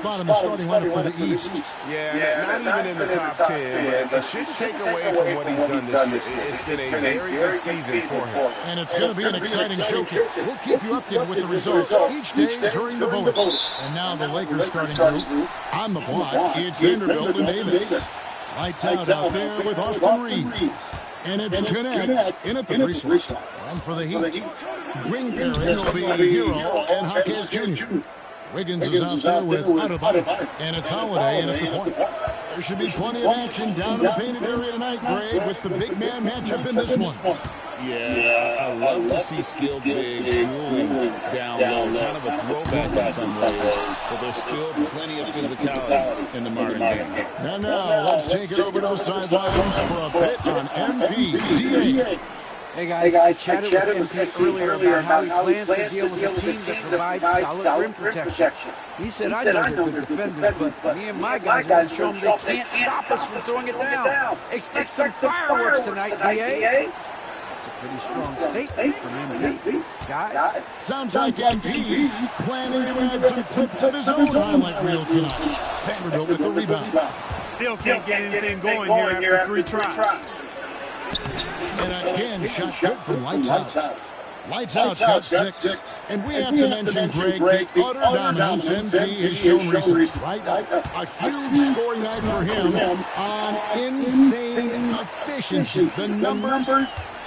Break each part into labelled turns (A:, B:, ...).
A: spot in the starting lineup for the East.
B: Yeah, not even in the top 10, but it shouldn't take away from what he's done this year. It's been a very good season for him.
A: And it's going to be an exciting showcase. We'll keep you updated with the results each day during the voting. And now the Lakers starting group. On the block, it's Vanderbilt and Davis. Lights out there with Austin Reeves. And it's Connect in at the 3 slot. And for the Heat, wing pairing will be Hero and Hawkins Jr. Wiggins is out there with Adebayo, and it's Holiday in at the point. There should be plenty of action down in the painted area tonight, Greg, with the big man matchup in this one.
B: Yeah, I love to see skilled bigs dueling down low. Kind of a throwback in some ways, but there's still plenty of physicality in the modern game.
A: And now, let's take it over to the sidelines for a bit on MP.
C: Hey guys, I chatted with MP earlier about how he plans to deal with a team that provides solid rim protection. He said, I know they're good defenders, but me and my guys want to show them they can't stop us from throwing it down. Expect some fireworks tonight, DA. That's a pretty strong statement from MP. Guys?
A: Sounds like MP's planning to add some clips of his own highlight reel tonight. Vanderbilt with the rebound.
D: Still can't get anything going here after 3 tries.
A: And again, shot good from Lights Out. Lights Out's got 6. And we have to mention, Greg, the utter dominance MP has shown recently, right? A huge scoring night for him on insane efficiency. The numbers,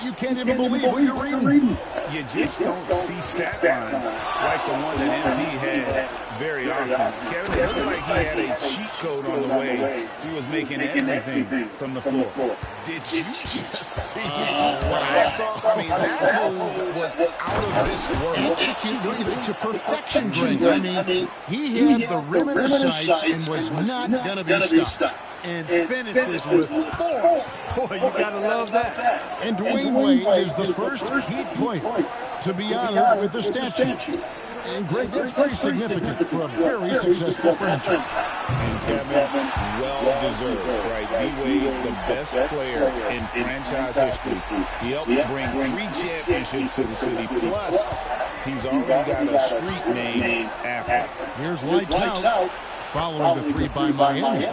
A: you can't even believe what you're reading.
B: You just don't see stat lines like the one that MP had very often. Kevin, it looked like he had a cheat code on the way. He was making everything from the floor. Did you just see what I saw? I mean, that move was out of this world.
A: Executed to perfection, Greg. I mean, he had the rim in his sights and was not going to be stopped.
D: And finishes with 4. Boy, you got to love that.
A: And Dwayne Wade is the first Heat player to be honored with a statue. And, Greg, that's pretty significant for a very successful franchise.
B: And, Kevin, well-deserved, right? D-Wade, the best player in franchise history. He helped bring 3 championships to the city. Plus, he's already got a street name after.
A: Here's Lights Out. Following the 3 by Miami.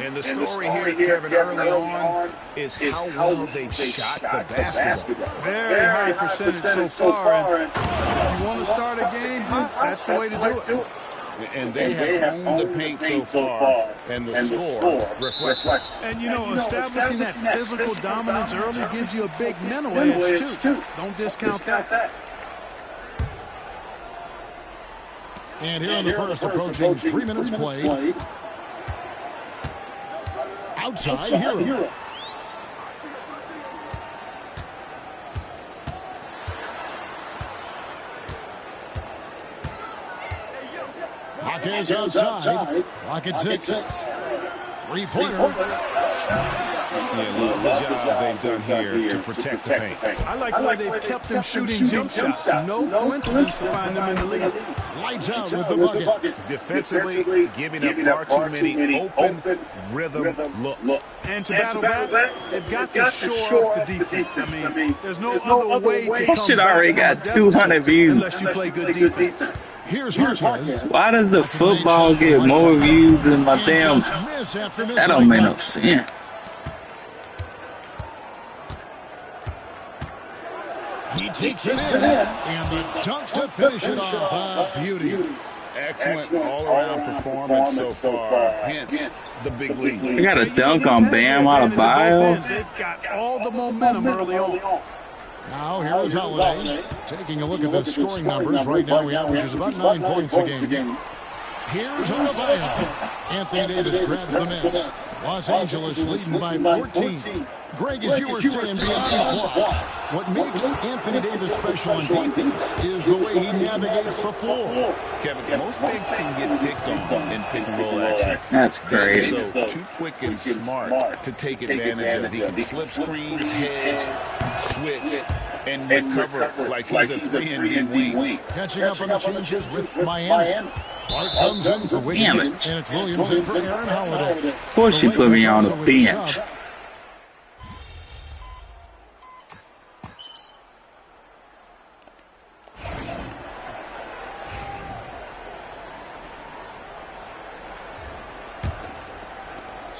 B: And the story here, Kevin, early on is how well they've shot the basketball.
D: Very high percentage so far. And if you want to start a game, that's the way to do it.
B: And they have owned the paint so far, and the score reflects it.
D: And, you know, establishing that physical dominance early gives you a big mental edge, too. Don't discount that.
A: And here in the first, approaching 3 minutes played. Outside, Hero. Hawkins outside. Clock at 6. 3-pointer.
B: Yeah, love the job they've done here to protect the paint.
D: I like the way they've kept them shooting jump shots. No coincidence to find them in the lead.
A: Lights out with the bucket.
B: Defensively, giving up far too many open rhythm looks.
D: And to battle back, they've got to shore up the defense. I mean, there's no other way to come
E: That shit already got 200 views.
D: Unless you play good defense.
A: Here's Hawkins.
E: Why does the football get more views than my damn... That don't make no sense.
A: He takes it in, and the dunk to finish it off. Beauty.
B: Excellent all-around performance so far, hence the big lead.
E: I got a dunk on Bam Adebayo.
D: They've got all the momentum early on.
A: Now here is Holiday. Taking a look at the scoring numbers. Right now he averages about 9 points a game. Here's Adebayo. Anthony Davis grabs the miss. Los Angeles leading by 14. Greg, as you were saying beyond the blocks, what makes Anthony Davis special on defense is the way he navigates the floor.
B: Kevin, most bigs can get picked on in pick-and-roll action.
E: That's crazy.
B: So too quick and smart to take advantage of. He can slip screens, hedge, switch, and recover like he's a 3-and-D wing.
A: Catching up on the changes with Miami. Clark comes in for Wiggins, and it's Williams in for Aaron Holiday.
E: Of course she put me on the bench.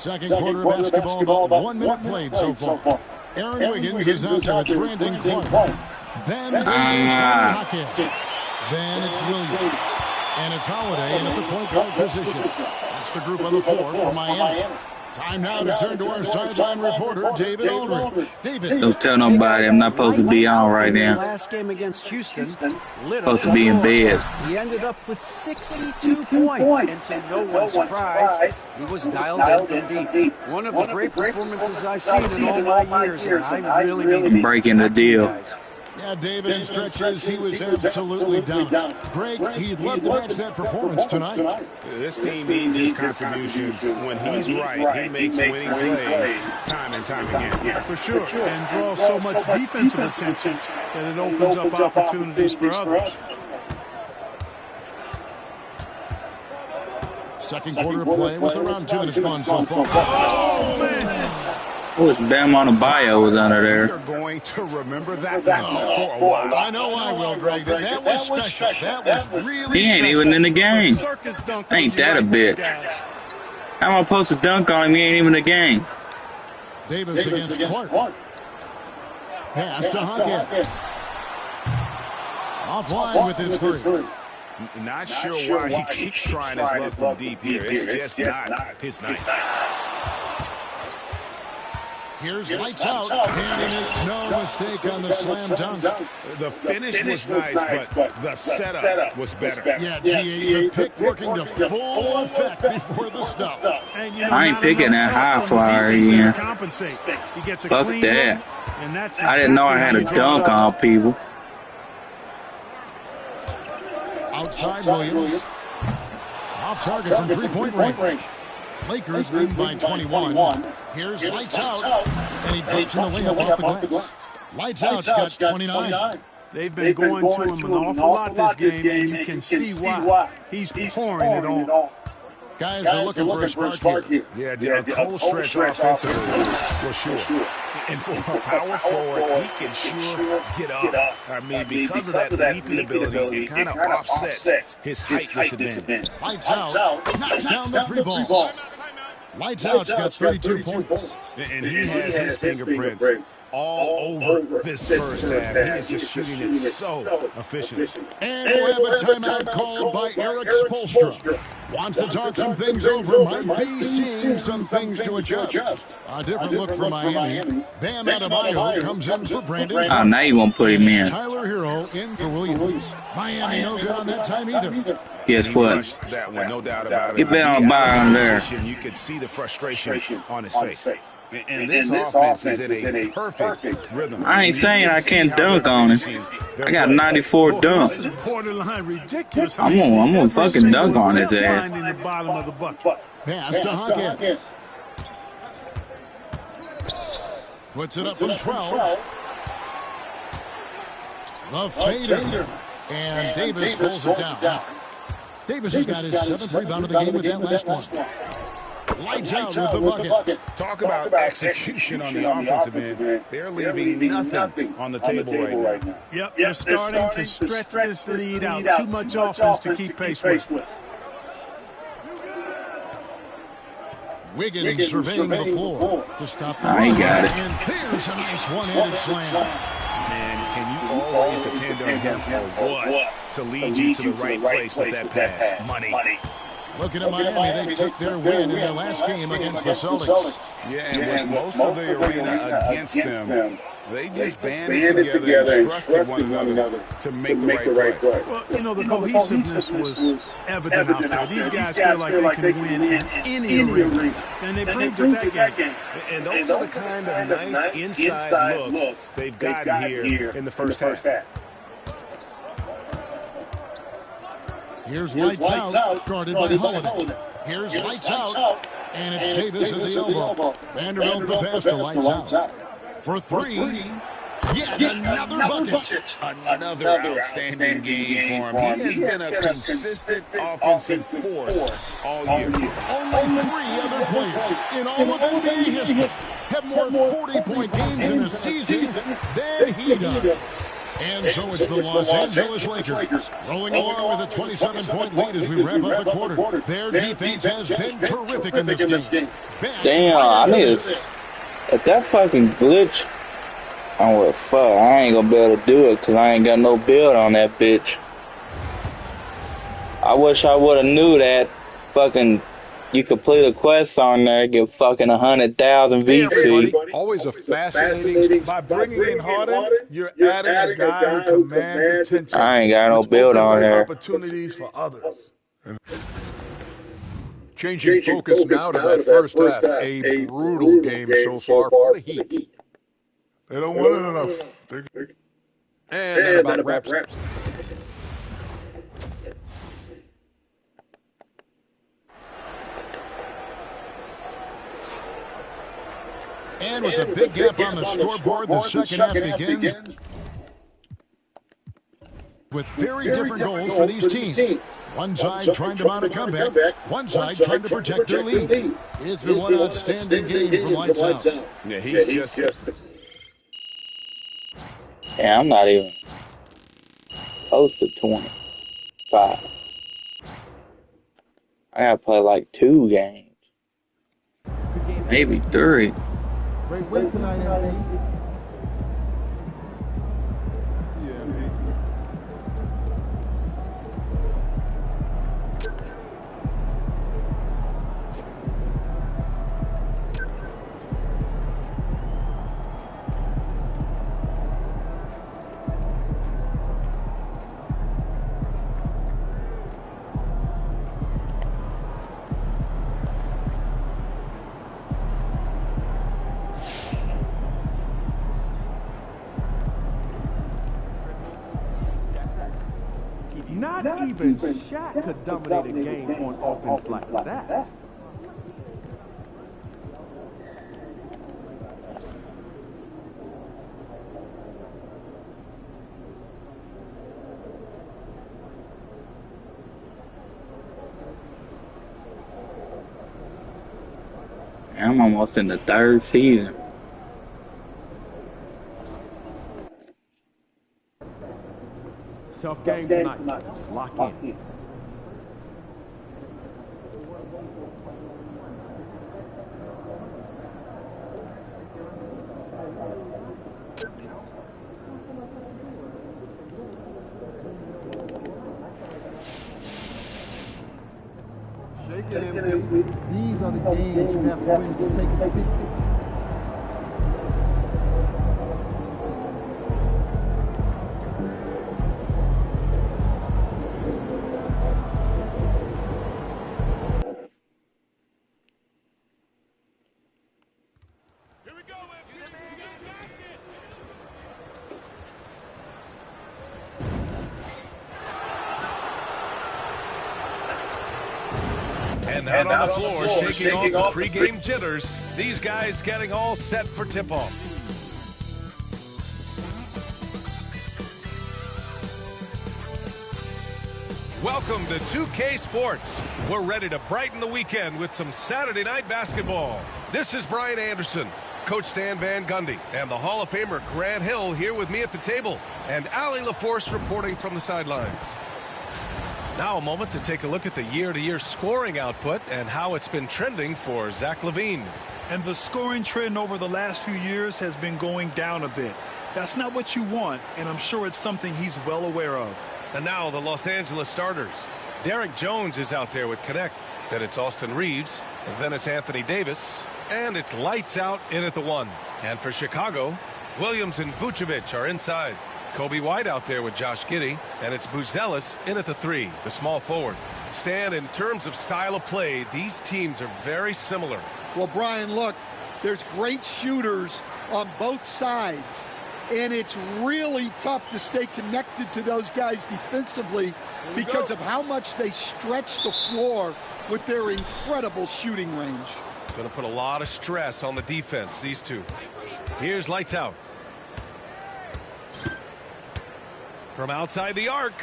A: Second quarter of basketball, about 1 minute played so far. Aaron Wiggins is out there with Brandon Clark. Then Hawkins. Then it's Williams. And it's Holiday in at the point guard position. That's the group on the floor for Miami. Time now to turn to our sideline reporter, David Aldridge. David.
E: Don't tell nobody I'm not supposed to be on right now.
C: Last game against Houston,
E: Supposed to be in bed.
C: he ended up with 62 points, and to no one's surprise, he was dialed in from deep. One of the great performances I've seen in all my years, and I really mean it.
E: Breaking the deal.
A: Yeah, David, in stretches, he was absolutely down. Greg, he'd love to match that performance tonight.
B: This team needs his contributions. When he's right, he makes winning plays time and time again.
D: For sure, and draws so much defensive attention that it opens up opportunities for others.
A: Second quarter of play with around 2 minutes gone so far. Oh, man!
E: I wish Bam Adebayo was under there.
B: You're going to remember that one for a while.
A: I know I will, Greg. That was special. That was really
E: He ain't
A: special.
E: even in the game. Ain't that a bitch? How am I supposed to dunk on him? He ain't even in the game.
A: Davis against Clark. Pass to Hawkins. Offline with his three.
B: Not sure why he keeps trying his luck from deep here. It's just not his night.
A: Here's lights out, and he makes no mistake on the slam dunk.
B: The finish was nice, but the setup was better.
A: Yeah, G8, the pick working to full effect before the stuff.
E: I ain't picking that high flyer again. Fuck that. I didn't know I had a dunk on people.
A: Outside Williams. Off target from three-point range. Lakers lead by 21. Here's lights out, and he drops in the layup off the glass. Lights out's got 29.
D: They've been going to him an awful lot this game, and you can see why. He's pouring it on.
A: Guys are looking for a spark here.
B: Yeah, a cold stretch offensively, for sure. And for a power forward, he can sure get up. I mean, because of that leaping ability, it kind of offsets his height disadvantage.
A: Lights out, knocks down the three ball. Lights out's got 32 points.
B: And he has his fingerprints all over this first half. He is just shooting it so efficient.
A: And we'll have a timeout called by Eric Spoelstra. Wants to talk some things over, might be seeing some things to adjust. A different look for Miami. Bam Adebayo comes in for Brandon.
E: Oh, now you won't put him in.
A: Tyler Hero in for Williams. Miami no good on that time either.
E: Guess what?
B: That one, no doubt about it.
E: He been on by on there.
B: You could see the frustration on his face. And this offense is in a perfect rhythm.
E: I ain't saying I can't dunk on him. I got 94 dunks.
D: Borderline ridiculous.
E: I'm gonna fucking dunk on his ass.
D: In the bottom of the bucket.
A: Pass to Hawkins. Puts it up from 12. The fader. And Davis pulls it down. Davis has got his 7th rebound of the game with that last one. Lights out with the bucket.
B: Talk about execution on the offensive end. They're leaving nothing on the table right now.
D: Yep, they're starting to stretch this lead out. Too much offense to keep pace with.
A: Wiggins surveying the floor to stop the
E: I got it.
A: And there's a nice one-handed slam.
B: Man, can you always depend on him for what? To lead you to the right place with that pass. Money.
A: Looking at Miami, they took their win in their last game against the Celtics.
B: Yeah, and with most of the arena against them, they just banded together and trusted one another to make the right play.
D: Well, you know, the cohesiveness was evident out there. These guys feel like they can win in any arena, and they proved it that game.
B: And those are the kind of nice inside looks they've gotten here in the first half.
A: Here's lights out, guarded by Holiday. Here's lights out, and it's Davis at the elbow. Vanderbilt the pass to lights out. For three, yet another bucket.
B: Another outstanding game for him. He has been a consistent offensive force all year.
A: Only 3 other players in all of NBA history have more 40-point games in a season than he does. And so it's the Los Angeles Lakers rolling along with a 27-point lead as we wrap up the quarter. Their defense has been terrific in this game.
E: Damn, I need to... If that fucking glitch... Oh, well, fuck. I ain't gonna be able to do it because I ain't got no build on that bitch. I wish I would have knew that fucking... You complete a quest on there, get fucking 100,000 VC.
F: Always a fascinating.
B: By bringing in Harden, you're adding a guy who commands attention.
E: I ain't got no build on there.
B: Opportunities for others.
F: Changing focus now to that first half. A brutal game so far for the Heat.
B: They don't want it enough.
F: And that about wraps.
A: And with a big gap on the scoreboard, the second half begins with very different goals for these teams. One side trying to mount a comeback, one side trying to protect their lead. It's been one outstanding game from Lights Out.
B: Yeah, he's just...
E: Yeah, I'm not even close to 25. I gotta play like 2 games. Maybe 3.
G: Great win tonight, everybody.
D: Yeah, man. Not even Shaq could dominate a game on offense like that.
E: I'm almost in the 3rd season.
G: Tough game tonight. Lock in. Shake it in. These are the games you have to win to take a seat.
F: And out on the floor, shaking off the pregame jitters. These guys getting all set for tip-off. Welcome to 2K Sports. We're ready to brighten the weekend with some Saturday night basketball. This is Brian Anderson, Coach Stan Van Gundy, and the Hall of Famer Grant Hill here with me at the table, and Allie LaForce reporting from the sidelines. Now a moment to take a look at the year-to-year scoring output and how it's been trending for Zach LaVine.
D: And the scoring trend over the last few years has been going down a bit. That's not what you want, and I'm sure it's something he's well aware of.
F: And now the Los Angeles starters. Derek Jones is out there with Connect. Then it's Austin Reeves. Then it's Anthony Davis. And it's lights out in at the 1. And for Chicago, Williams and Vucevic are inside. Kobe White out there with Josh Giddey. And it's Buzelis in at the 3, the small forward. Stan, in terms of style of play, these teams are very similar.
H: Well, Brian, look, there's great shooters on both sides. And it's really tough to stay connected to those guys defensively because of how much they stretch the floor with their incredible shooting range.
F: Going to put a lot of stress on the defense, these two. Here's lights out. From outside the arc,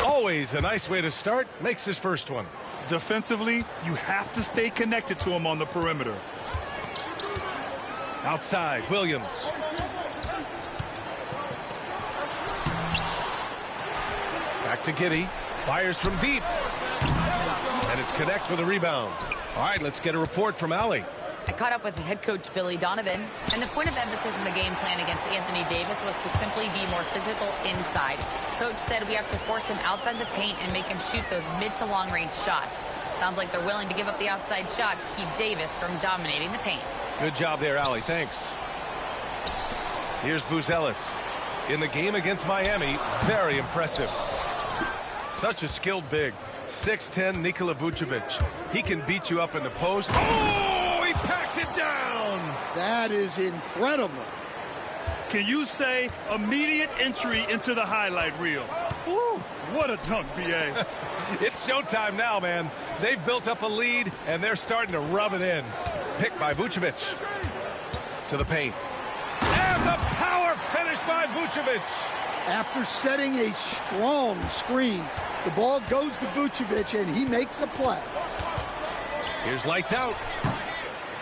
F: always a nice way to start, makes his first one.
D: Defensively, you have to stay connected to him on the perimeter.
F: Outside, Williams. Back to Giddey. Fires from deep. And it's Connect with a rebound. All right, let's get a report from Allie.
I: I caught up with head coach Billy Donovan, and the point of emphasis in the game plan against Anthony Davis was to simply be more physical inside. Coach said we have to force him outside the paint and make him shoot those mid to long range shots. Sounds like they're willing to give up the outside shot to keep Davis from dominating the paint.
F: Good job there, Allie. Thanks. Here's Buzelis. In the game against Miami, very impressive. Such a skilled big. 6'10" Nikola Vucevic. He can beat you up in the post. Oh, he packs it down.
H: That is incredible.
D: Can you say immediate entry into the highlight reel? Woo, what a dunk, B.A.
F: It's showtime now, man. They've built up a lead, and they're starting to rub it in. Picked by Vucevic. To the paint. And the power finish by Vucevic.
H: After setting a strong screen, the ball goes to Vucevic, and he makes a play.
F: Here's lights out.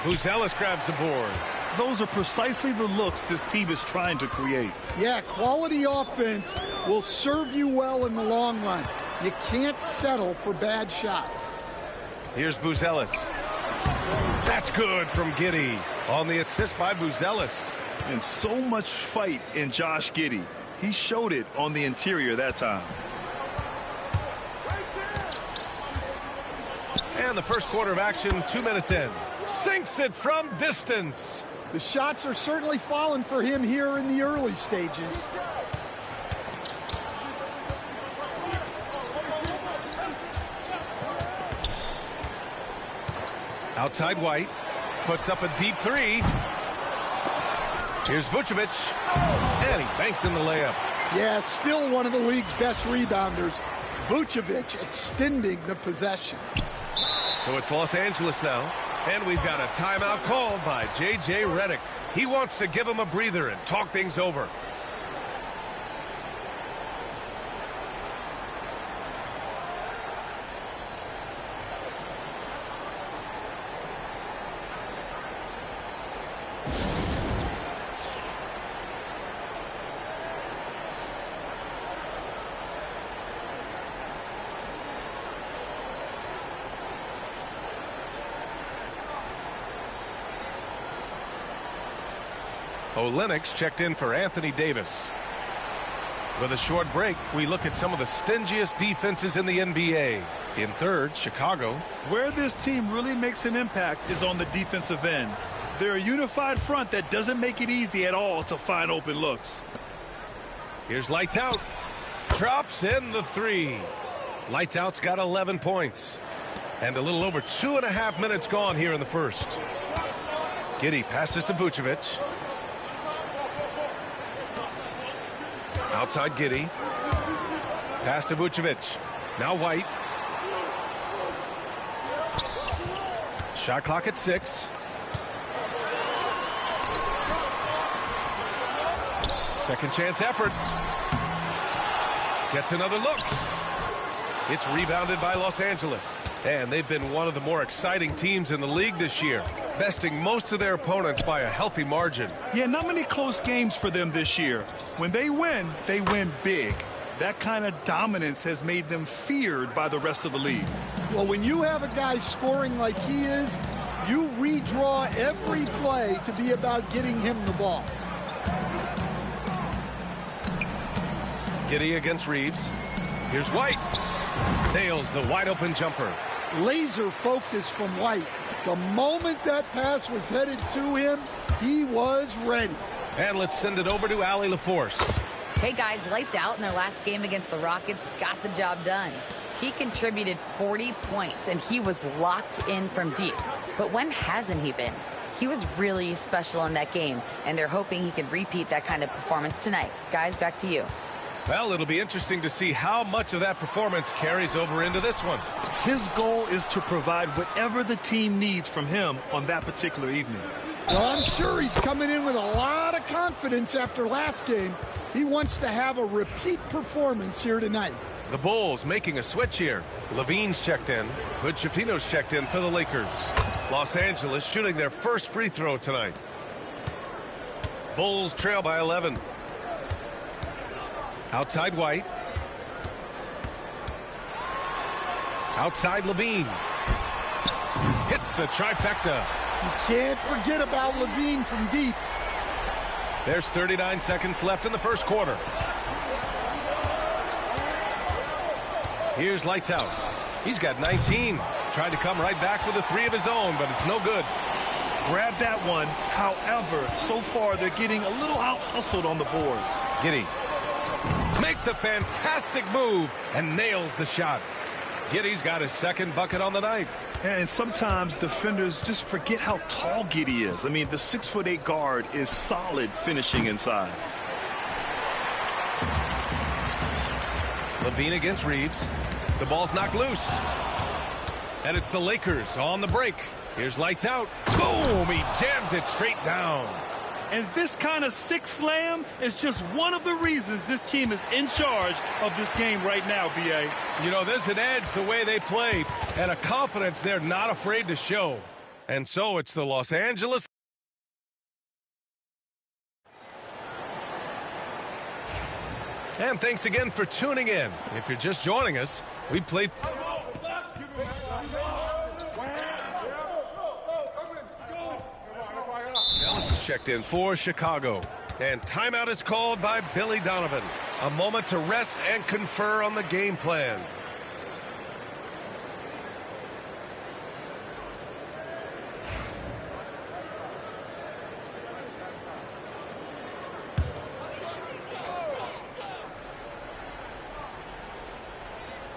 F: Buzelis grabs the board.
D: Those are precisely the looks this team is trying to create.
H: Yeah, quality offense will serve you well in the long run. You can't settle for bad shots.
F: Here's Buzelis. That's good from Giddey. On the assist by Buzelis.
D: And so much fight in Josh Giddey. He showed it on the interior that time.
F: And the first quarter of action, 2 minutes in. Sinks it from distance.
H: The shots are certainly falling for him here in the early stages.
F: Outside White. Puts up a deep three. Here's Vucevic. And he banks in the layup.
H: Yeah, still one of the league's best rebounders. Vucevic extending the possession.
F: So it's Los Angeles now. And we've got a timeout called by J.J. Redick. He wants to give him a breather and talk things over. Olenek checked in for Anthony Davis. With a short break, we look at some of the stingiest defenses in the NBA. In third, Chicago.
D: Where this team really makes an impact is on the defensive end. They're a unified front that doesn't make it easy at all to find open looks.
F: Here's Lights Out. Drops in the three. Lights Out's got 11 points. And a little over 2.5 minutes gone here in the first. Giddey passes to Vucevic. Outside Giddey. Pass to Vucevic. Now White. Shot clock at 6. Second chance effort. Gets another look. It's rebounded by Los Angeles. And they've been one of the more exciting teams in the league this year, besting most of their opponents by a healthy margin.
D: Yeah, not many close games for them this year. When they win big. That kind of dominance has made them feared by the rest of the league.
H: Well, when you have a guy scoring like he is, you redraw every play to be about getting him the ball.
F: Giddey against Reeves. Here's White. Nails the wide open jumper.
H: Laser focus from White. The moment that pass was headed to him, he was ready.
F: And let's send it over to Allie LaForce.
I: Hey guys, Lights Out in their last game against the Rockets got the job done. He contributed 40 points and he was locked in from deep. But when hasn't he been? He was really special in that game, and they're hoping he can repeat that kind of performance tonight. Guys, back to you.
F: Well, it'll be interesting to see how much of that performance carries over into this one.
D: His goal is to provide whatever the team needs from him on that particular evening.
H: Well, I'm sure he's coming in with a lot of confidence after last game. He wants to have a repeat performance here tonight.
F: The Bulls making a switch here. Levine's checked in. Hood-Schifino's checked in for the Lakers. Los Angeles shooting their first free throw tonight. Bulls trail by 11. Outside White. Outside Levine. Hits the trifecta.
H: You can't forget about Levine from deep.
F: There's 39 seconds left in the first quarter. Here's lights out. He's got 19. Tried to come right back with a 3 of his own, but it's no good.
D: Grab that one. However, so far they're getting a little out-hustled on the boards.
F: Giddey makes a fantastic move and nails the shot. Giddey's got his second bucket on the night.
D: And sometimes defenders just forget how tall Giddey is. I mean, the 6'8" guard is solid finishing inside.
F: Levine against Reeves. The ball's knocked loose. And it's the Lakers on the break. Here's lights out. Boom! He jams it straight down.
D: And this kind of six slam is just one of the reasons this team is in charge of this game right now, B.A.
F: You know, there's an edge the way they play and a confidence they're not afraid to show. And so it's the Los Angeles. And thanks again for tuning in. If you're just joining us, we played. Ellis is checked in for Chicago. And timeout is called by Billy Donovan. A moment to rest and confer on the game plan.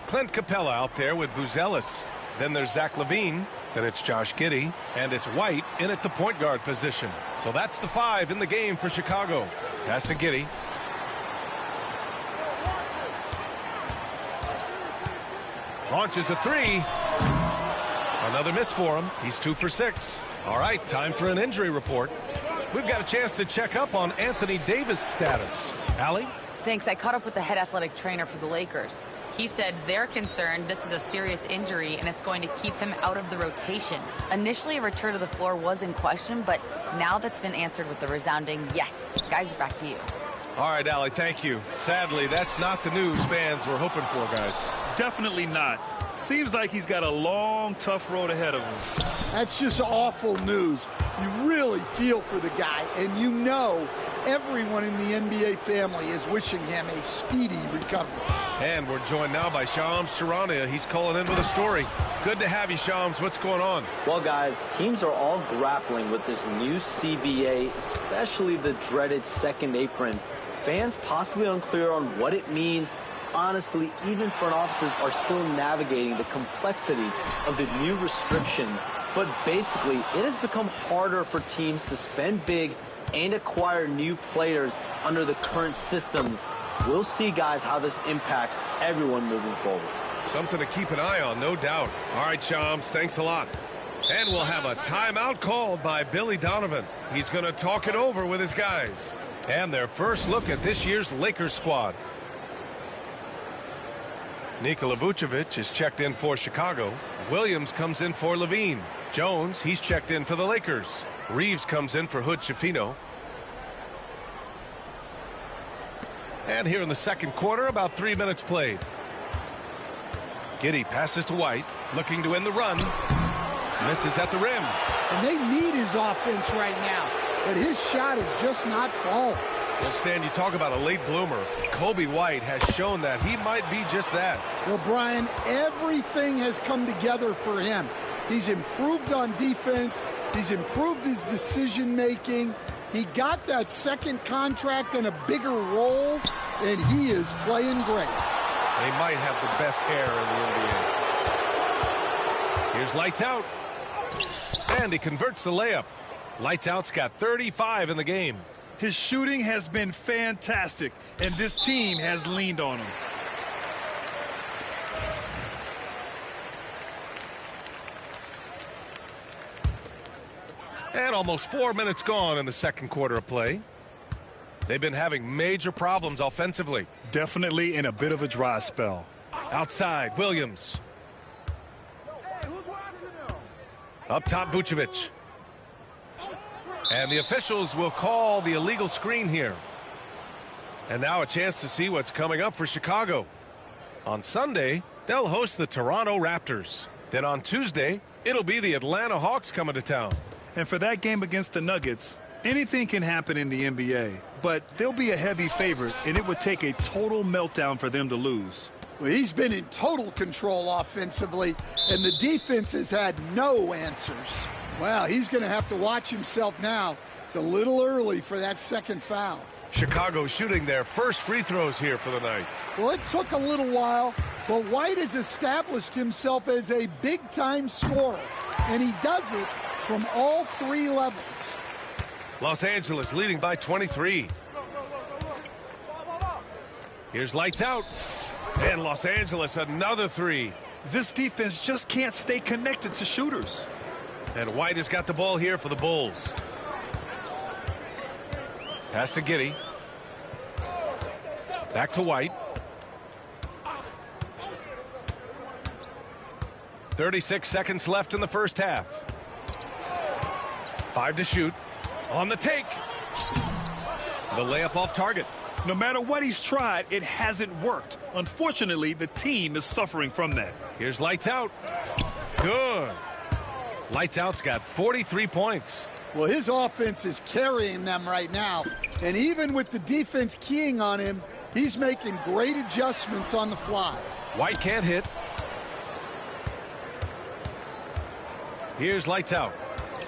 F: Clint Capella out there with Buzelis. Then there's Zach LaVine. Then it's Josh Giddey. And it's White in at the point guard position. So that's the 5 in the game for Chicago. Pass to Giddey. Launches a 3. Another miss for him. He's 2 for 6. All right, time for an injury report. We've got a chance to check up on Anthony Davis' status. Allie?
I: Thanks. I caught up with the head athletic trainer for the Lakers. He said they're concerned this is a serious injury and it's going to keep him out of the rotation. Initially, a return to the floor was in question, but now that's been answered with the resounding yes. Guys, back to you.
F: All right, Allie, thank you. Sadly, that's not the news fans were hoping for, guys.
D: Definitely not. Seems like he's got a long, tough road ahead of him.
H: That's just awful news. You really feel for the guy, and you know everyone in the NBA family is wishing him a speedy recovery.
F: And we're joined now by Shams Charania. He's calling in with a story. Good to have you, Shams. What's going on?
J: Well, guys, teams are all grappling with this new CBA, especially the dreaded second apron. Fans possibly unclear on what it means. Honestly, even front offices are still navigating the complexities of the new restrictions. But basically, it has become harder for teams to spend big and acquire new players under the current systems. We'll see, guys, how this impacts everyone moving forward.
F: Something to keep an eye on, no doubt. All right, Shams, thanks a lot. And we'll have a timeout called by Billy Donovan. He's going to talk it over with his guys. And their first look at this year's Lakers squad. Nikola Vucevic is checked in for Chicago. Williams comes in for Levine. Jones, he's checked in for the Lakers. Reeves comes in for Hood Schifino. And here in the second quarter, about 3 minutes played. Giddey passes to White, looking to end the run. Misses at the rim.
H: And they need his offense right now, but his shot is just not falling.
F: Well, Stan, you talk about a late bloomer. Kobe White has shown that he might be just that.
H: Well, Brian, everything has come together for him. He's improved on defense. He's improved his decision-making. He got that second contract and a bigger role, and he is playing great.
F: They might have the best hair in the NBA. Here's lights out. And he converts the layup. Lights out's got 35 in the game.
D: His shooting has been fantastic, and this team has leaned on him.
F: And almost 4 minutes gone in the second quarter of play. They've been having major problems offensively.
D: Definitely in a bit of a dry spell.
F: Outside, Williams. Up top, Vucevic. And the officials will call the illegal screen here. And now a chance to see what's coming up for Chicago. On Sunday, they'll host the Toronto Raptors. Then on Tuesday, it'll be the Atlanta Hawks coming to town.
D: And for that game against the Nuggets, anything can happen in the NBA, but they'll be a heavy favorite, and it would take a total meltdown for them to lose.
H: Well, he's been in total control offensively, and the defense has had no answers. Well, he's going to have to watch himself now. It's a little early for that second foul.
F: Chicago shooting their first free throws here for the night.
H: Well, it took a little while, but White has established himself as a big-time scorer, and he does it from all three levels.
F: Los Angeles leading by 23. Here's lights out. And Los Angeles another three.
D: This defense just can't stay connected to shooters.
F: And White has got the ball here for the Bulls. Pass to Giddey. Back to White. 36 seconds left in the first half. 5 to shoot. On the take. The layup off target.
D: No matter what he's tried, it hasn't worked. Unfortunately, the team is suffering from that.
F: Here's lights out. Good. Lights out's got 43 points.
H: Well, his offense is carrying them right now. And even with the defense keying on him, he's making great adjustments on the fly.
F: White can't hit. Here's lights out.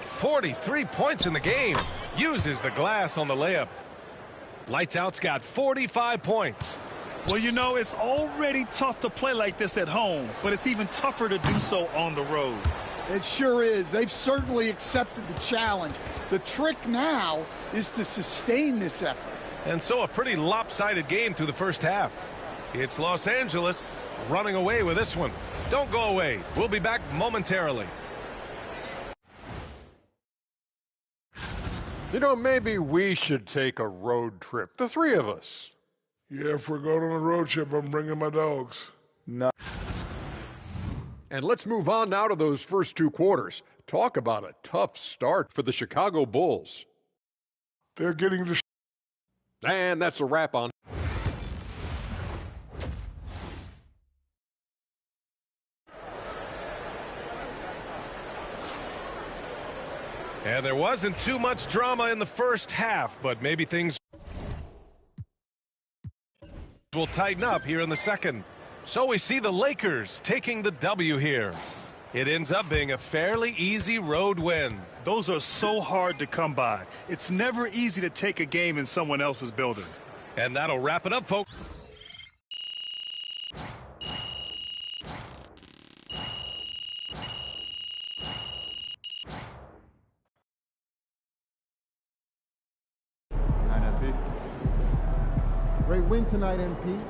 F: 43 points in the game. Uses the glass on the layup. Lights out's got 45 points.
D: Well, you know, it's already tough to play like this at home, but it's even tougher to do so on the road.
H: It sure is. They've certainly accepted the challenge. The trick now is to sustain this effort.
F: And so a pretty lopsided game through the first half. It's Los Angeles running away with this one. Don't go away. We'll be back momentarily.
K: You know, maybe we should take a road trip, the three of us.
L: Yeah, if we're going on a road trip, I'm bringing my dogs.
K: No. And let's move on now to those first two quarters. Talk about a tough start for the Chicago Bulls.
L: They're getting the...
K: And that's a wrap on.
F: And there wasn't too much drama in the first half, but maybe things will tighten up here in the second. So we see the Lakers taking the W here. It ends up being a fairly easy road win.
D: Those are so hard to come by. It's never easy to take a game in someone else's building.
F: And that'll wrap it up, folks.
G: Great win tonight, MP.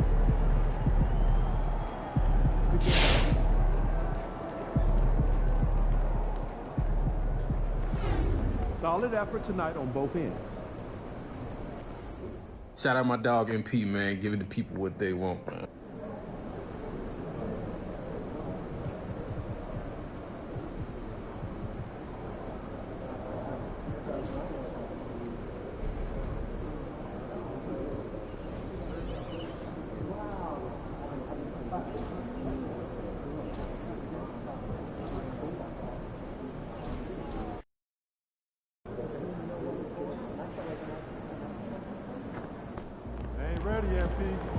G: Solid effort tonight on both ends.
M: Shout out my dog MP, man, giving the people what they want, man.
G: Ain't ready, MP.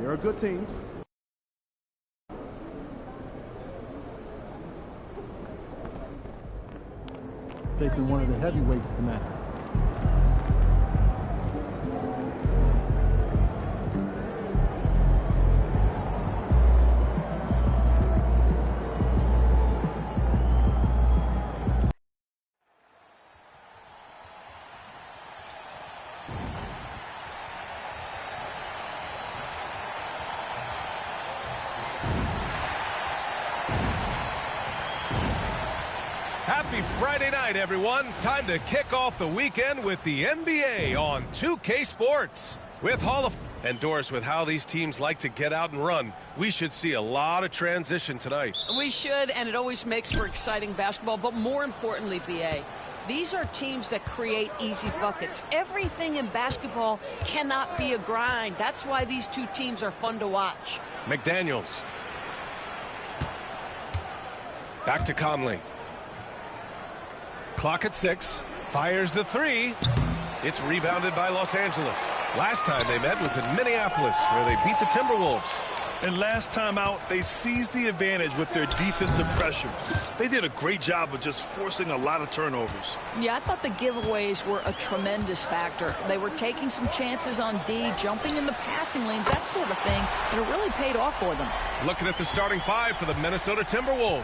G: They're a good team. Facing one of the heavyweights tonight.
F: Happy Friday night, everyone. Time to kick off the weekend with the NBA on 2K Sports. With Hall of endorsed with how these teams like to get out and run, we should see a lot of transition tonight.
N: We should, and it always makes for exciting basketball, but more importantly, BA, these are teams that create easy buckets. Everything in basketball cannot be a grind. That's why these two teams are fun to watch.
F: McDaniels. Back to Conley. Clock at 6. Fires the 3. It's rebounded by Los Angeles. Last time they met was in Minneapolis, where they beat the Timberwolves.
D: And last time out, they seized the advantage with their defensive pressure. They did a great job of just forcing a lot of turnovers.
N: Yeah, I thought the giveaways were a tremendous factor. They were taking some chances on D, jumping in the passing lanes, that sort of thing, and it really paid off for them.
F: Looking at the starting 5 for the Minnesota Timberwolves.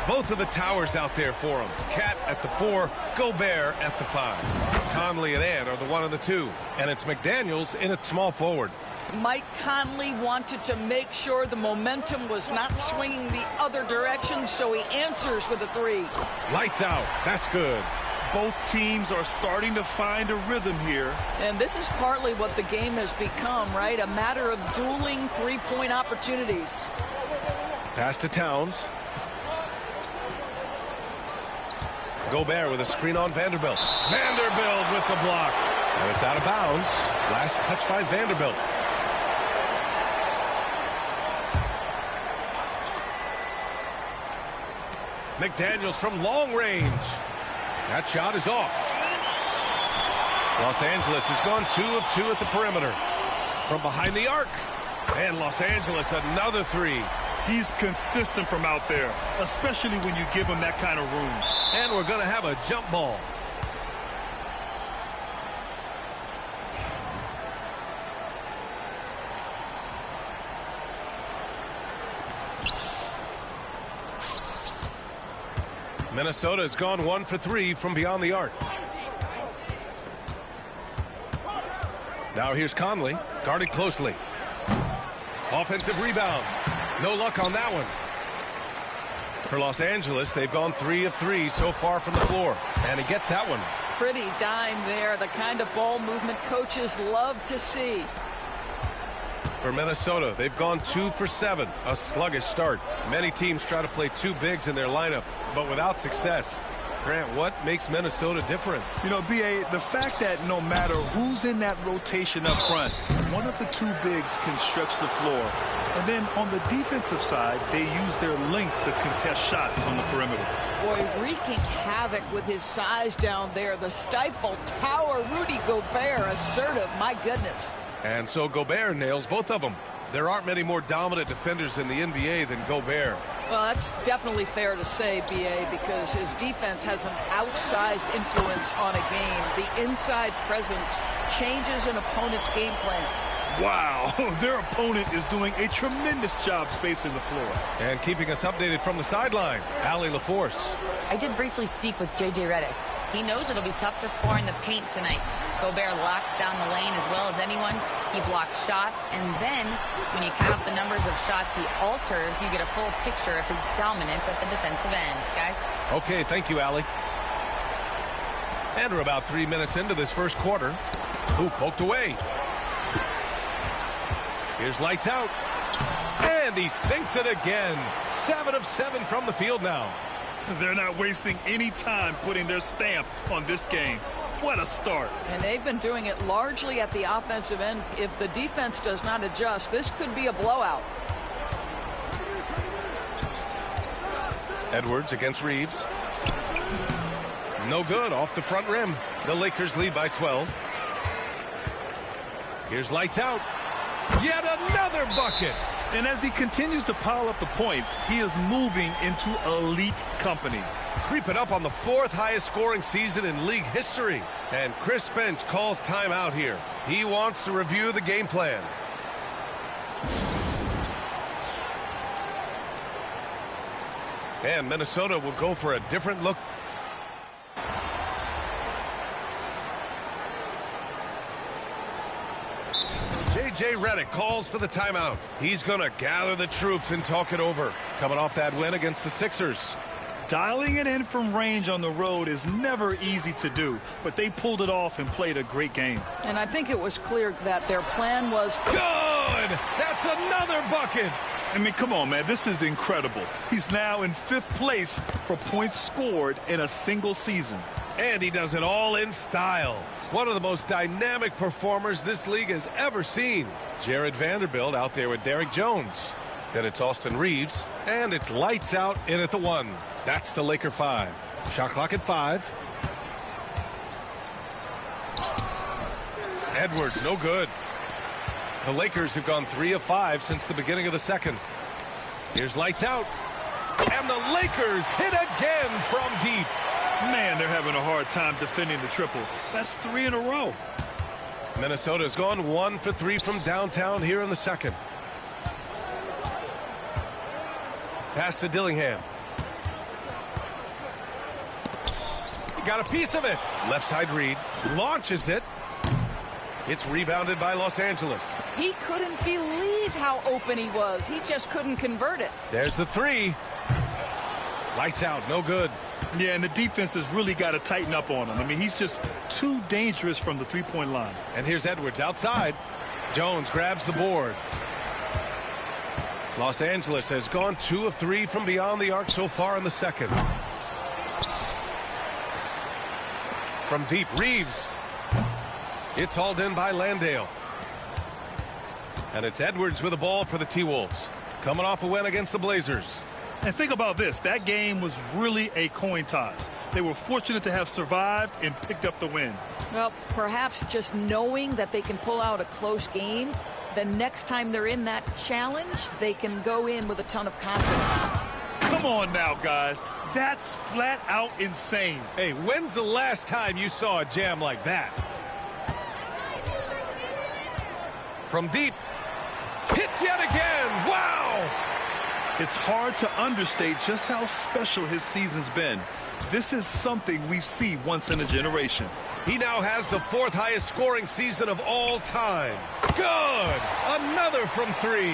F: Both of the towers out there for them. Cat at the 4, Gobert at the 5. Conley and Ant are the 1 and the 2. And it's McDaniels in at small forward.
N: Mike Conley wanted to make sure the momentum was not swinging the other direction, so he answers with a 3.
F: Lights out. That's good.
D: Both teams are starting to find a rhythm here.
N: And this is partly what the game has become, right? A matter of dueling three-point opportunities.
F: Pass to Towns. Gobert with a screen on Vanderbilt. Vanderbilt with the block. And it's out of bounds. Last touch by Vanderbilt. McDaniels from long range. That shot is off. Los Angeles has gone 2 of 2 at the perimeter. From behind the arc. And Los Angeles another 3.
D: He's consistent from out there, especially when you give him that kind of room.
F: And we're going to have a jump ball. Minnesota has gone 1 for 3 from beyond the arc. Now here's Conley, guarded closely. Offensive rebound. No luck on that one. For Los Angeles, they've gone 3 of 3 so far from the floor. And he gets that one.
N: Pretty dime there, the kind of ball movement coaches love to see.
F: For Minnesota, they've gone 2 for 7, a sluggish start. Many teams try to play 2 bigs in their lineup, but without success. Grant, what makes Minnesota different?
D: You know, B.A., the fact that no matter who's in that rotation up front, one of the 2 bigs can stretch the floor. And then on the defensive side, they use their length to contest shots on the perimeter.
N: Boy, wreaking havoc with his size down there. The stifle tower, Rudy Gobert, assertive, my goodness.
F: And so Gobert nails both of them. There aren't many more dominant defenders in the NBA than Gobert.
N: Well, that's definitely fair to say, B.A., because his defense has an outsized influence on a game. The inside presence changes an opponent's game plan.
D: Wow, their opponent is doing a tremendous job spacing the floor.
F: And keeping us updated from the sideline, Allie LaForce.
I: I did briefly speak with J.J. Redick. He knows it'll be tough to score in the paint tonight. Gobert locks down the lane as well as anyone. He blocks shots, and then when you count up the numbers of shots he alters, you get a full picture of his dominance at the defensive end. Guys?
F: Okay, thank you, Allie. And we're about 3 minutes into this first quarter. Ooh, poked away. Here's lights out. And he sinks it again. 7 of 7 from the field now.
D: They're not wasting any time putting their stamp on this game. What a start.
N: And they've been doing it largely at the offensive end. If the defense does not adjust, this could be a blowout.
F: Edwards against Reeves. No good, off the front rim. The Lakers lead by 12. Here's lights out. Yet another bucket.
D: And as he continues to pile up the points, he is moving into elite company.
F: Creeping up on the 4th highest scoring season in league history. And Chris Finch calls timeout here. He wants to review the game plan. And Minnesota will go for a different look. J.J. Redick calls for the timeout. He's going to gather the troops and talk it over. Coming off that win against the Sixers.
D: Dialing it in from range on the road is never easy to do, but they pulled it off and played a great game.
N: And I think it was clear that their plan was
F: good. That's another bucket.
D: I mean, come on, man. This is incredible. He's now in 5th place for points scored in a single season.
F: And he does it all in style. One of the most dynamic performers this league has ever seen. Jared Vanderbilt out there with Derrick Jones. Then it's Austin Reeves. And it's lights out in at the 1. That's the Laker 5. Shot clock at 5. Edwards, no good. The Lakers have gone 3 of 5 since the beginning of the second. Here's lights out. And the Lakers hit again from deep.
D: Man, they're having a hard time defending the triple. That's 3 in a row.
F: Minnesota's gone 1 for 3 from downtown here in the second. Pass to Dillingham. He got a piece of it. Left side read. Launches it. It's rebounded by Los Angeles.
N: He couldn't believe how open he was. He just couldn't convert it.
F: There's the 3. Lights out. No good.
D: Yeah, and the defense has really got to tighten up on him. I mean, he's just too dangerous from the three-point line.
F: And here's Edwards outside. Jones grabs the board. Los Angeles has gone 2 of 3 from beyond the arc so far in the second. From deep, Reeves. It's hauled in by Landale. And it's Edwards with the ball for the T-Wolves. Coming off a win against the Blazers.
D: And think about this. That game was really a coin toss. They were fortunate to have survived and picked up the win.
N: Well, perhaps just knowing that they can pull out a close game, the next time they're in that challenge, they can go in with a ton of confidence.
D: Come on now, guys. That's flat out insane.
F: Hey, when's the last time you saw a jam like that? From deep. Hits yet again. Wow!
D: It's hard to understate just how special his season's been. This is something we see once in a generation.
F: He now has the 4th highest scoring season of all time. Good! Another from 3.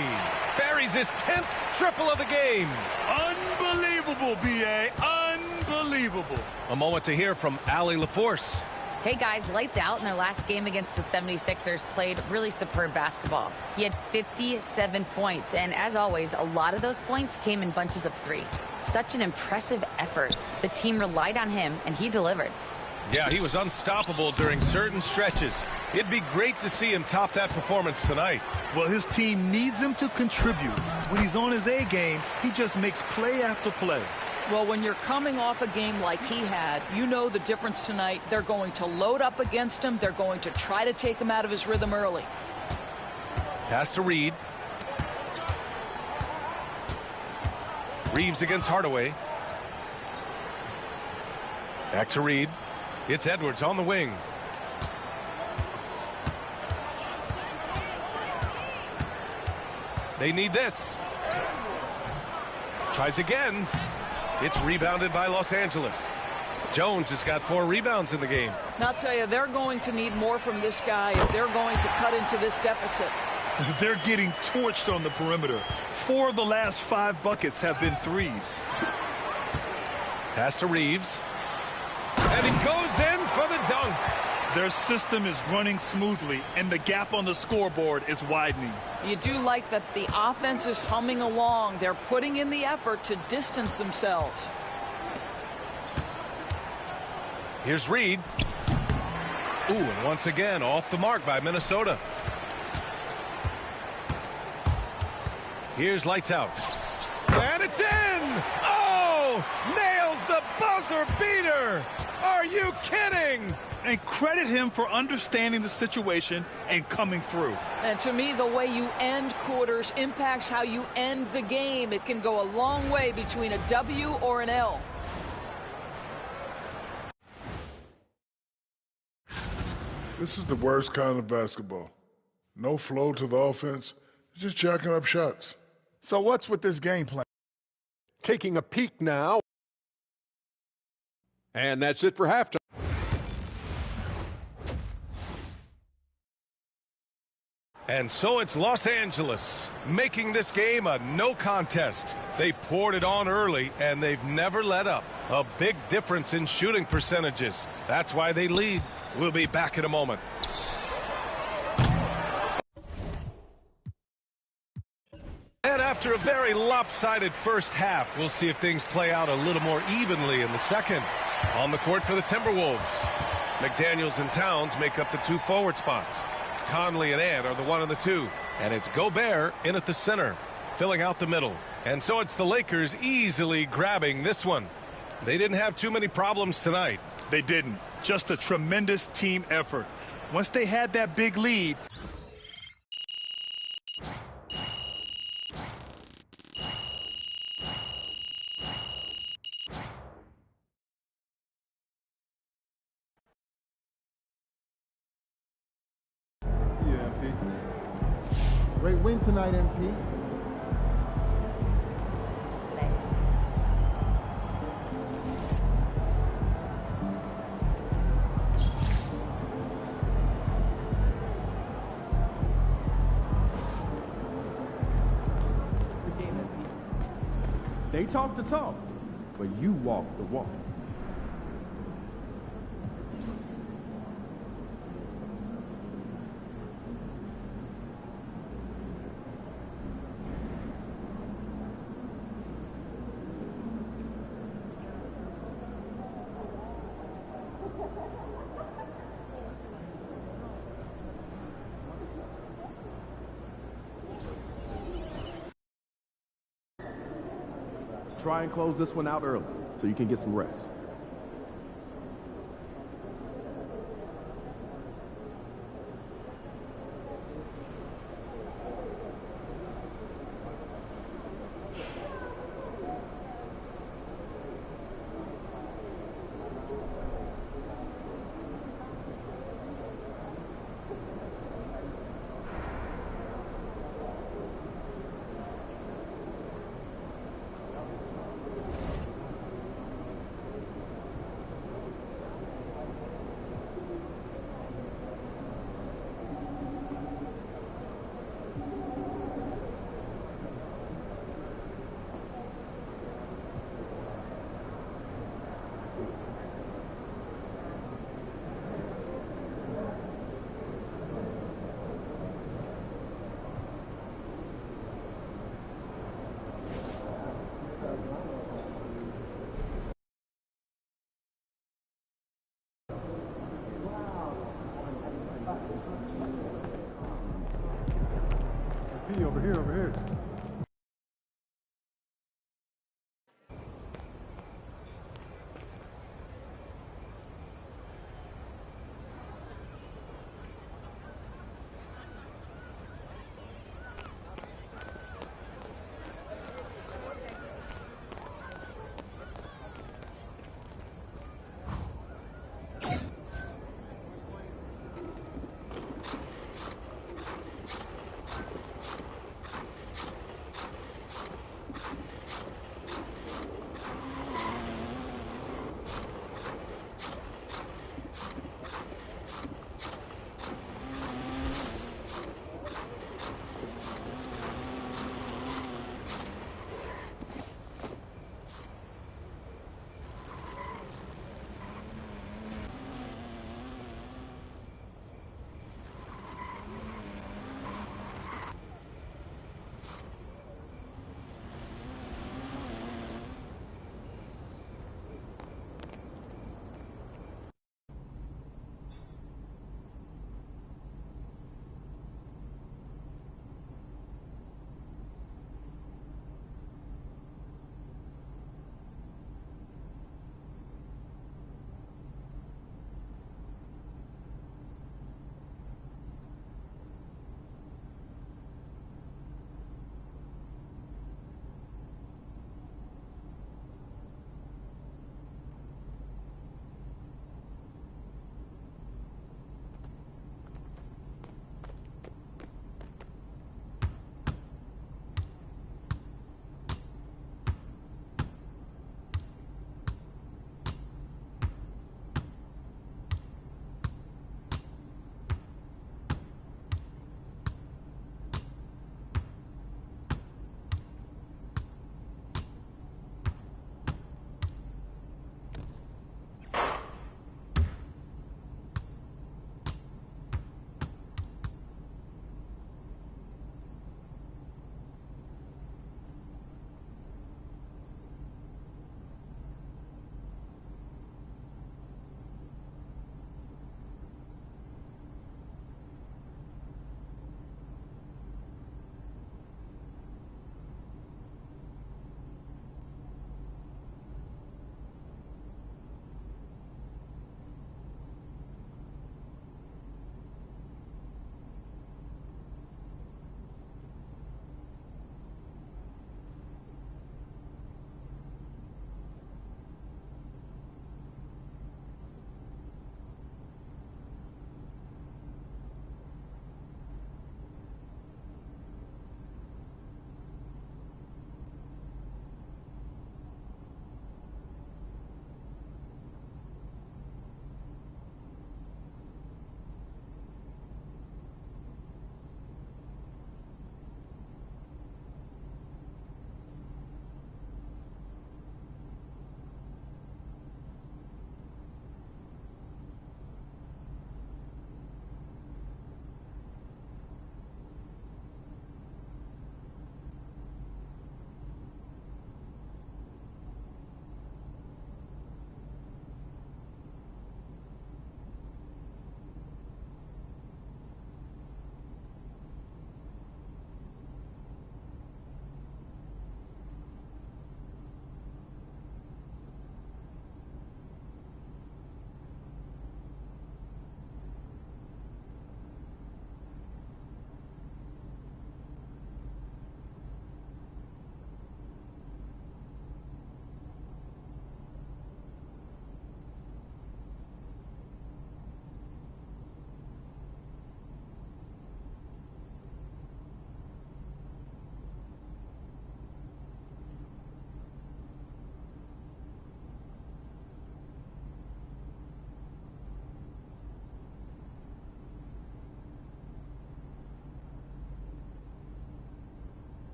F: Buries his 10th triple of the game.
D: Unbelievable, B.A. Unbelievable.
F: A moment to hear from Allie LaForce.
I: Hey guys, lights out in their last game against the 76ers, played really superb basketball. He had 57 points, and as always, a lot of those points came in bunches of 3. Such an impressive effort. The team relied on him, and he delivered.
F: Yeah, he was unstoppable during certain stretches. It'd be great to see him top that performance tonight.
D: Well, his team needs him to contribute. When he's on his A game, he just makes play after play.
N: Well, when you're coming off a game like he had, you know the difference tonight. They're going to load up against him. They're going to try to take him out of his rhythm early.
F: Pass to Reed. Reeves against Hardaway. Back to Reed. It's Edwards on the wing. They need this. Tries again. It's rebounded by Los Angeles. Jones has got 4 rebounds in the game.
N: And I'll tell you, they're going to need more from this guy if they're going to cut into this deficit.
D: They're getting torched on the perimeter. 4 of the last 5 buckets have been threes.
F: Pass to Reeves. And he goes in for the dunk.
D: Their system is running smoothly, and the gap on the scoreboard is widening.
N: You do like that the offense is humming along. They're putting in the effort to distance themselves.
F: Here's Reed. Ooh, and once again, off the mark by Minnesota. Here's lights out. And it's in! Oh! Nails the buzzer beater! Are you kidding!
D: And credit him for understanding the situation and coming through.
N: And to me, the way you end quarters impacts how you end the game. It can go a long way between a W or an L.
L: This is the worst kind of basketball. No flow to the offense, just jacking up shots.
O: So what's with this game plan?
K: Taking a peek now. And that's it for halftime.
F: And so it's Los Angeles making this game a no contest. They poured it on early, and they've never let up. A big difference in shooting percentages. That's why they lead. We'll be back in a moment. And after a very lopsided first half, we'll see if things play out a little more evenly in the second. On the court for the Timberwolves, McDaniels and Towns make up the 2 forward spots. Conley and Ant are the 1 and the 2. And it's Gobert in at the center, filling out the middle. And so it's the Lakers easily grabbing this one. They didn't have too many problems tonight.
D: They didn't. Just a tremendous team effort. Once they had that big lead,
G: Great win tonight, MP.
P: They talk the talk, but you walk the walk. Try and close this one out early so you can get some rest.
G: Over here, over here.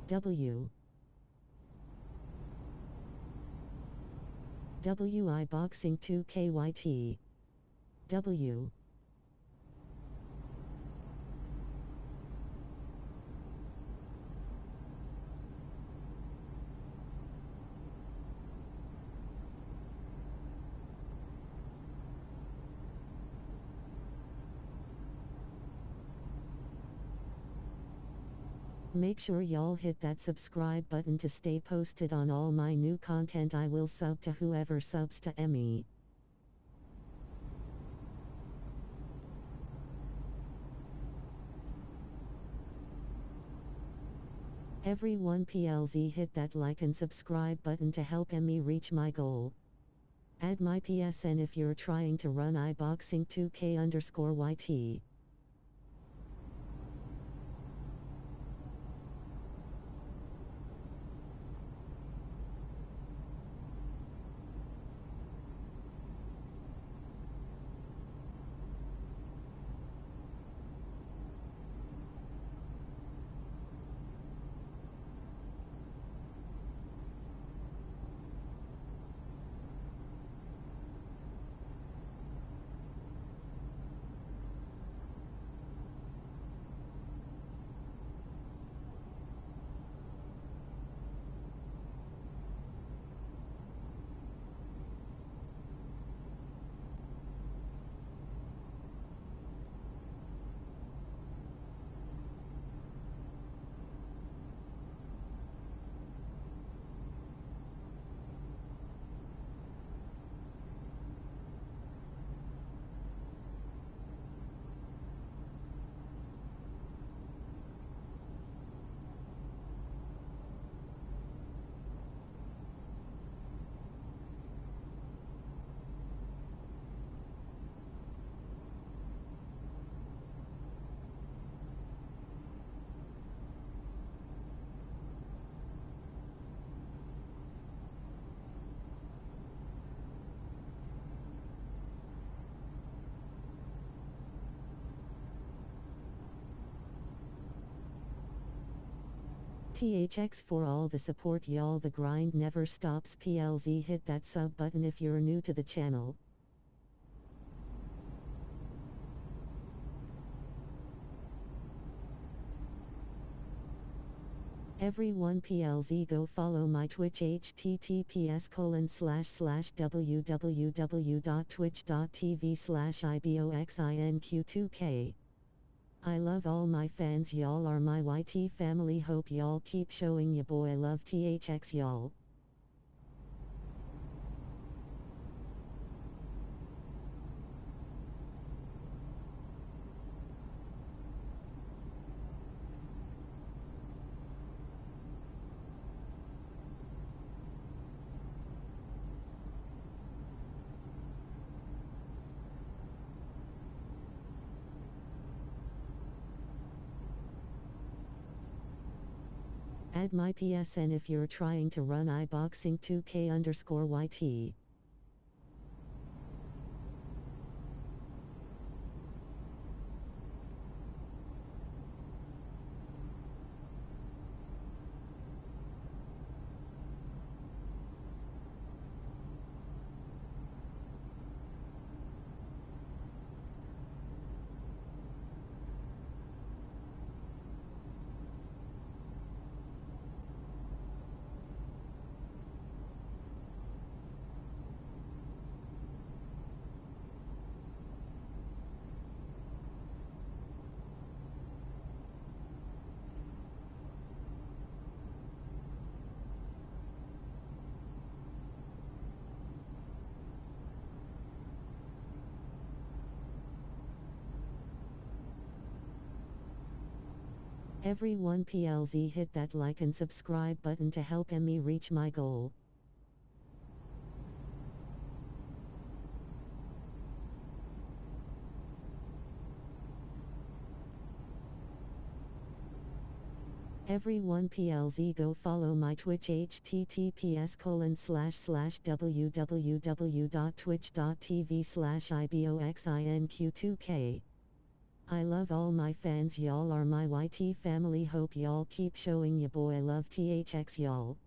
Q: W. WI Boxing 2KYT. W. Make sure y'all hit that subscribe button to stay posted on all my new content. I will sub to whoever subs to me. Everyone PLZ hit that like and subscribe button to help me reach my goal. Add my PSN if you're trying to run iBoxing 2K_YT. THX for all the support y'all, the grind never stops. PLZ hit that sub button if you're new to the channel. Everyone PLZ go follow my Twitch https://www.twitch.tv/iboxinq2k. I love all my fans, y'all are my YT family. Hope y'all keep showing ya boy love. THX y'all. Add my PSN if you're trying to run iBoxing 2K_YT. Everyone PLZ hit that like and subscribe button to help me reach my goal. Everyone PLZ go follow my Twitch https://www.twitch.tv/iboxinq2k. I love all my fans, y'all are my YT family, hope y'all keep showing ya boy love, THX y'all.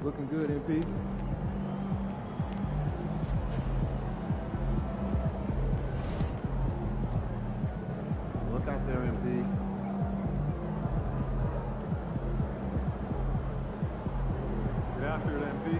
G: Looking good, MP. Look out there, MP. Get after it, MP.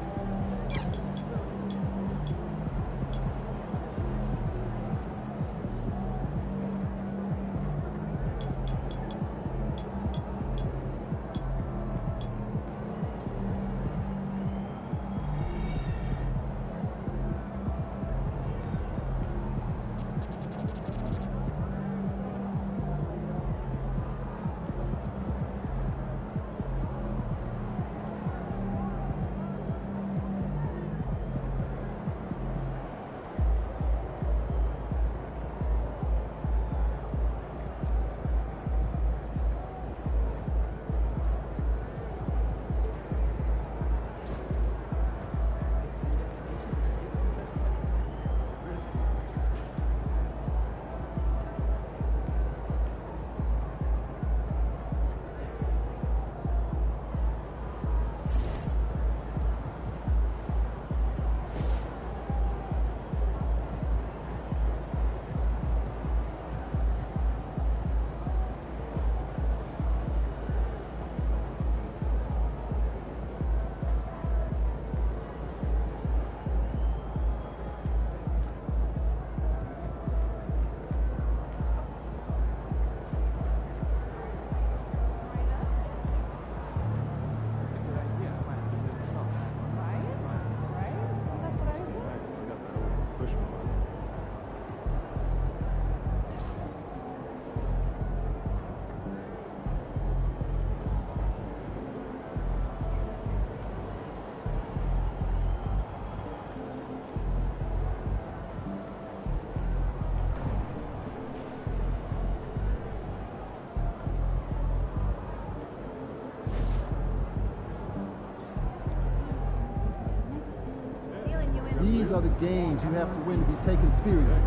G: These are the games you have to win to be taken seriously.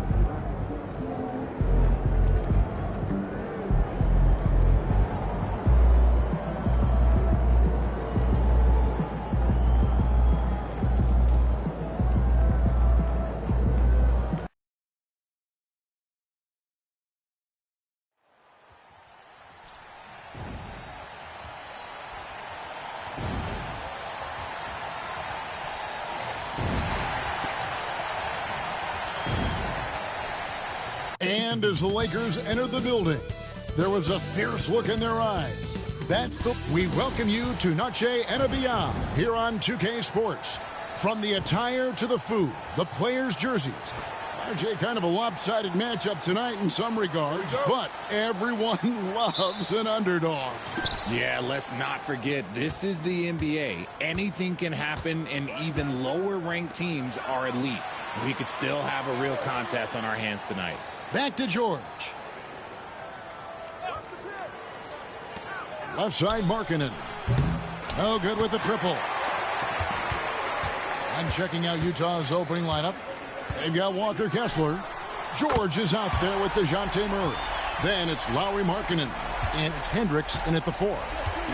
A: And as the Lakers entered the building, there was a fierce look in their eyes. We welcome you to Noche and Beyond here on 2K Sports. From the attire to the food, the players' jerseys. RJ, kind of a lopsided matchup tonight in some regards, but everyone loves an underdog.
B: Yeah, let's not forget, this is the NBA. Anything can happen, and even lower-ranked teams are elite. We could still have a real contest on our hands tonight.
A: Back to George. Left side, Markkanen. No good with the triple. And checking out Utah's opening lineup, they've got Walker Kessler. George is out there with DeJounte Murray. Then it's Lauri Markkanen. And it's Hendricks in at the 4.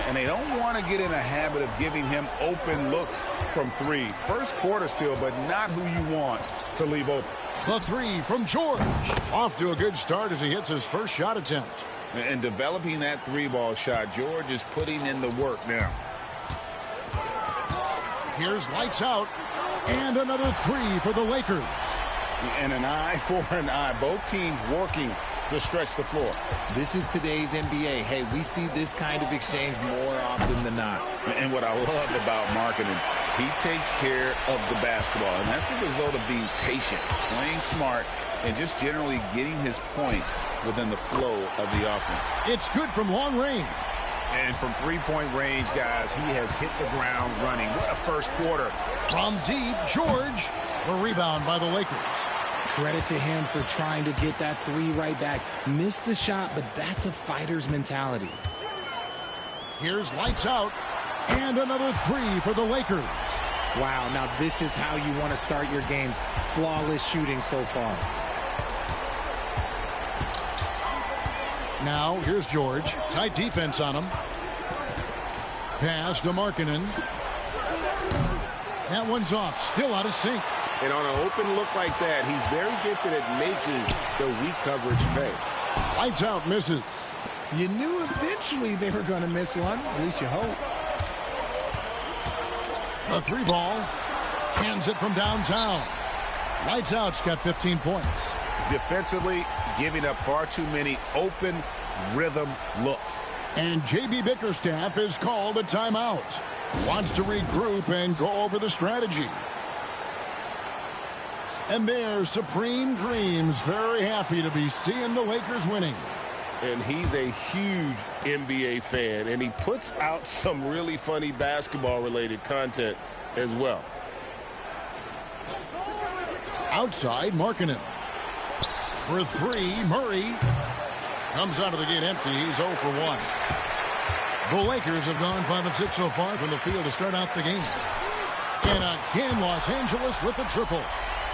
B: And they don't want to get in a habit of giving him open looks from 3. First quarter still, but not who you want to leave open.
A: The 3 from George. Off to a good start as he hits his first shot attempt.
B: And developing that 3-ball shot, George is putting in the work now.
A: Here's lights out. And another 3 for the Lakers.
B: And an eye for an eye. Both teams working to stretch the floor.
R: This is today's NBA. Hey, we see this kind of exchange more often than not.
B: And what I love about Markkanen, he takes care of the basketball. And that's a result of being patient, playing smart, and just generally getting his points within the flow of the offense.
A: It's good from long range.
B: And from three-point range, guys, he has hit the ground running. What a first quarter.
A: From deep, George. The rebound by the Lakers.
R: Credit to him for trying to get that 3 right back. Missed the shot, but that's a fighter's mentality.
A: Here's lights out. And another 3 for the Lakers.
R: Wow, now this is how you want to start your games. Flawless shooting so far.
A: Now, here's George. Tight defense on him. Pass to Markkanen. That one's off. Still out of sync.
B: And on an open look like that, he's very gifted at making the weak coverage pay.
A: Lights out, misses.
R: You knew eventually they were going to miss one. At least you hope.
A: A 3-ball. Cans it from downtown. Lights out's got 15 points.
B: Defensively, giving up far too many open rhythm looks.
A: And J.B. Bickerstaff is called a timeout. Wants to regroup and go over the strategy. And there's Supreme Dreams, very happy to be seeing the Lakers winning.
B: And he's a huge NBA fan, and he puts out some really funny basketball-related content as well.
A: Outside, Markkanen. For 3, Murray. Comes out of the gate empty. He's 0 for 1. The Lakers have gone 5 of 6 so far from the field to start out the game. And again, Los Angeles with the triple.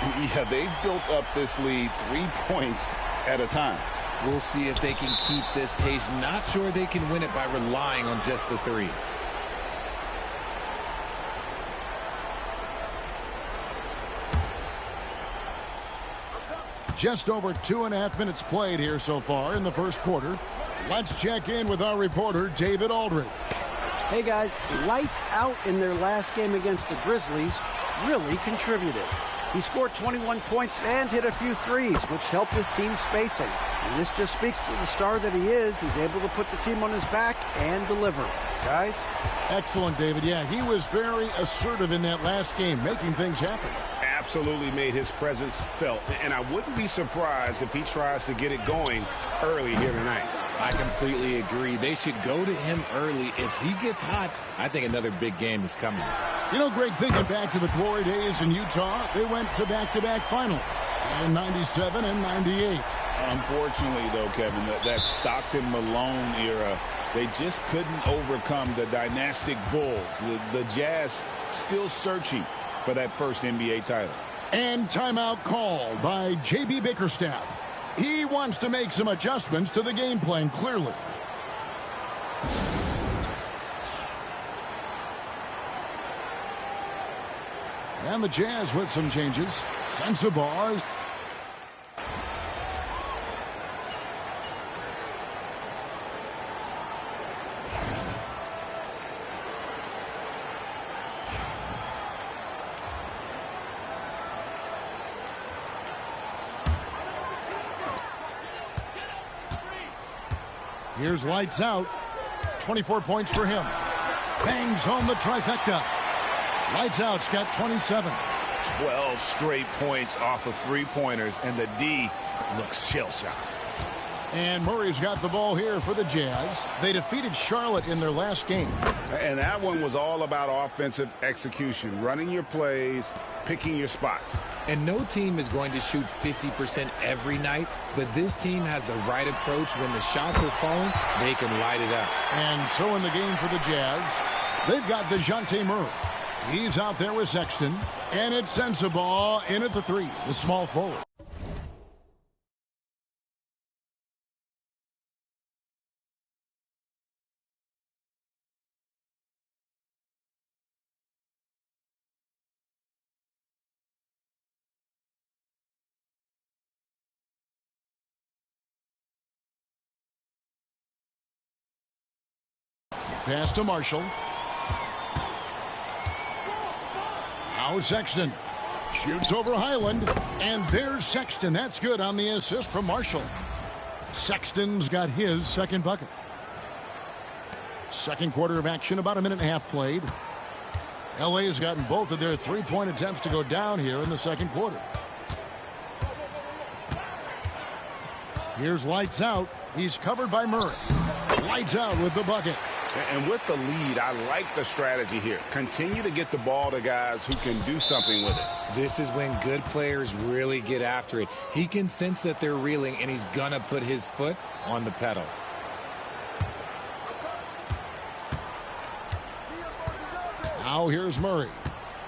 B: Yeah, they've built up this lead 3 points at a time.
R: We'll see if they can keep this pace. Not sure they can win it by relying on just the 3.
A: Just over 2.5 minutes played here so far in the first quarter. Let's check in with our reporter, David Aldridge.
C: Hey, guys. Lights out in their last game against the Grizzlies really contributed. He scored 21 points and hit a few threes, which helped his team's spacing. And this just speaks to the star that he is. He's able to put the team on his back and deliver. Guys?
A: Excellent, David. Yeah, he was very assertive in that last game, making things happen.
B: Absolutely made his presence felt. And I wouldn't be surprised if he tries to get it going early here tonight.
R: I completely agree. They should go to him early. If he gets hot, I think another big game is coming.
A: You know, Greg, thinking back to the glory days in Utah, they went to back-to-back finals in 97 and 98.
B: Unfortunately, though, Kevin, that Stockton-Malone era, they just couldn't overcome the dynastic Bulls. The Jazz still searching for that first NBA title.
A: And timeout called by J.B. Bickerstaff. He wants to make some adjustments to the game plan, clearly. And the Jazz with some changes. Sensabaugh. Here's lights out. 24 points for him. Bangs home the trifecta. Lights out's got 27.
B: 12 straight points off of three-pointers, and the D looks shell-shocked.
A: And Murray's got the ball here for the Jazz. They defeated Charlotte in their last game.
B: And that one was all about offensive execution, running your plays, picking your spots.
R: And no team is going to shoot 50% every night, but this team has the right approach. When the shots are falling, they can light it up.
A: And so in the game for the Jazz, they've got DeJounte Murray. He's out there with Sexton. And it's Sensabaugh in at the 3, the small forward. Pass to Marshall. Now Sexton shoots over Highland, and there's Sexton. That's good on the assist from Marshall. Sexton's got his second bucket. Second quarter of action, about a minute and a half played. LA has gotten both of their three-point attempts to go down here in the second quarter. Here's lights out. He's covered by Murray. Lights out with the bucket.
B: And with the lead, I like the strategy here. Continue to get the ball to guys who can do something with it.
R: This is when good players really get after it. He can sense that they're reeling, and he's going to put his foot on the pedal.
A: Now here's Murray.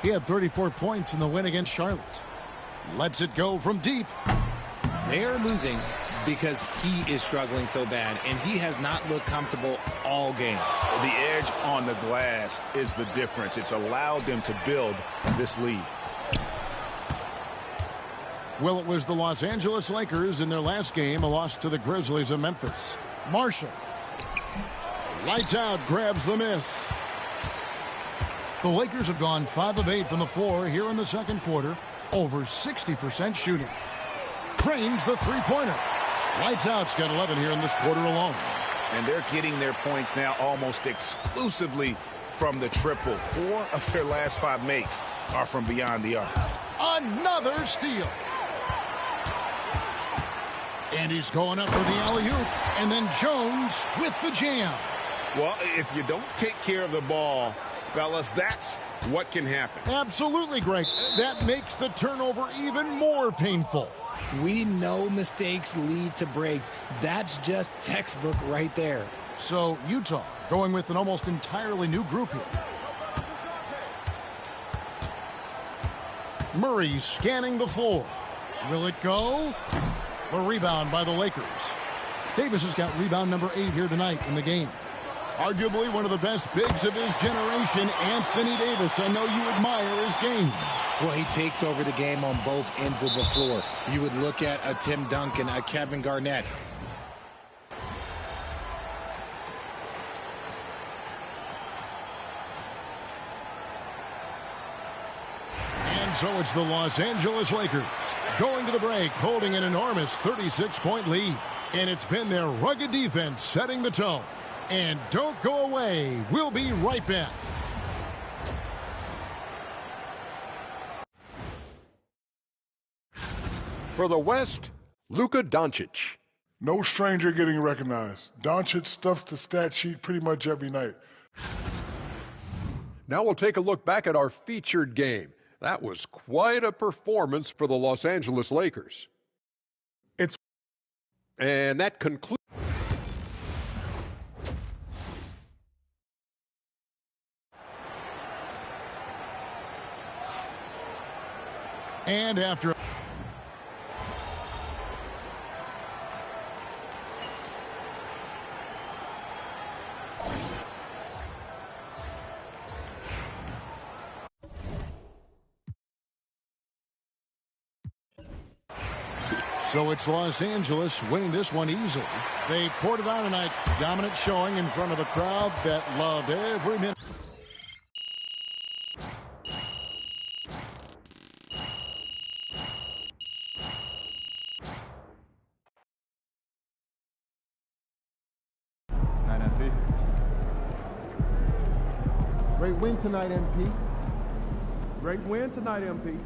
A: He had 34 points in the win against Charlotte. Lets it go from deep.
R: They are losing because he is struggling so bad, and he has not looked comfortable all game.
B: The edge on the glass is the difference. It's allowed them to build this lead.
A: Well, it was the Los Angeles Lakers in their last game, a loss to the Grizzlies of Memphis. Marshall. Lights out, grabs the miss. The Lakers have gone 5 of 8 from the floor here in the second quarter, over 60% shooting. Trains the three-pointer. Lights out's got 11 here in this quarter alone.
B: And they're getting their points now almost exclusively from the triple. 4 of their last 5 makes are from beyond the arc.
A: Another steal. And he's going up for the alley-oop. And then Jones with the jam.
B: Well, if you don't take care of the ball, fellas, that's what can happen.
A: Absolutely, Greg. That makes the turnover even more painful.
R: We know mistakes lead to breaks. That's just textbook right there.
A: So Utah going with an almost entirely new group here. Murray scanning the floor. Will it go? The rebound by the Lakers. Davis has got rebound number 8 here tonight in the game. Arguably one of the best bigs of his generation, Anthony Davis. I know you admire his game.
R: Well, he takes over the game on both ends of the floor. You would look at a Tim Duncan, a Kevin Garnett.
A: And so it's the Los Angeles Lakers going to the break, holding an enormous 36-point lead. And it's been their rugged defense setting the tone. And don't go away. We'll be right back.
K: For the West, Luka Doncic.
L: No stranger getting recognized. Doncic stuffs the stat sheet pretty much every night.
K: Now we'll take a look back at our featured game. That was quite a performance for the Los Angeles Lakers. And that concludes.
A: And after so it's Los Angeles winning this one easily. They poured it on tonight. Dominant showing in front of a crowd that loved every minute.
G: Great win tonight, MP. Great win tonight, MP.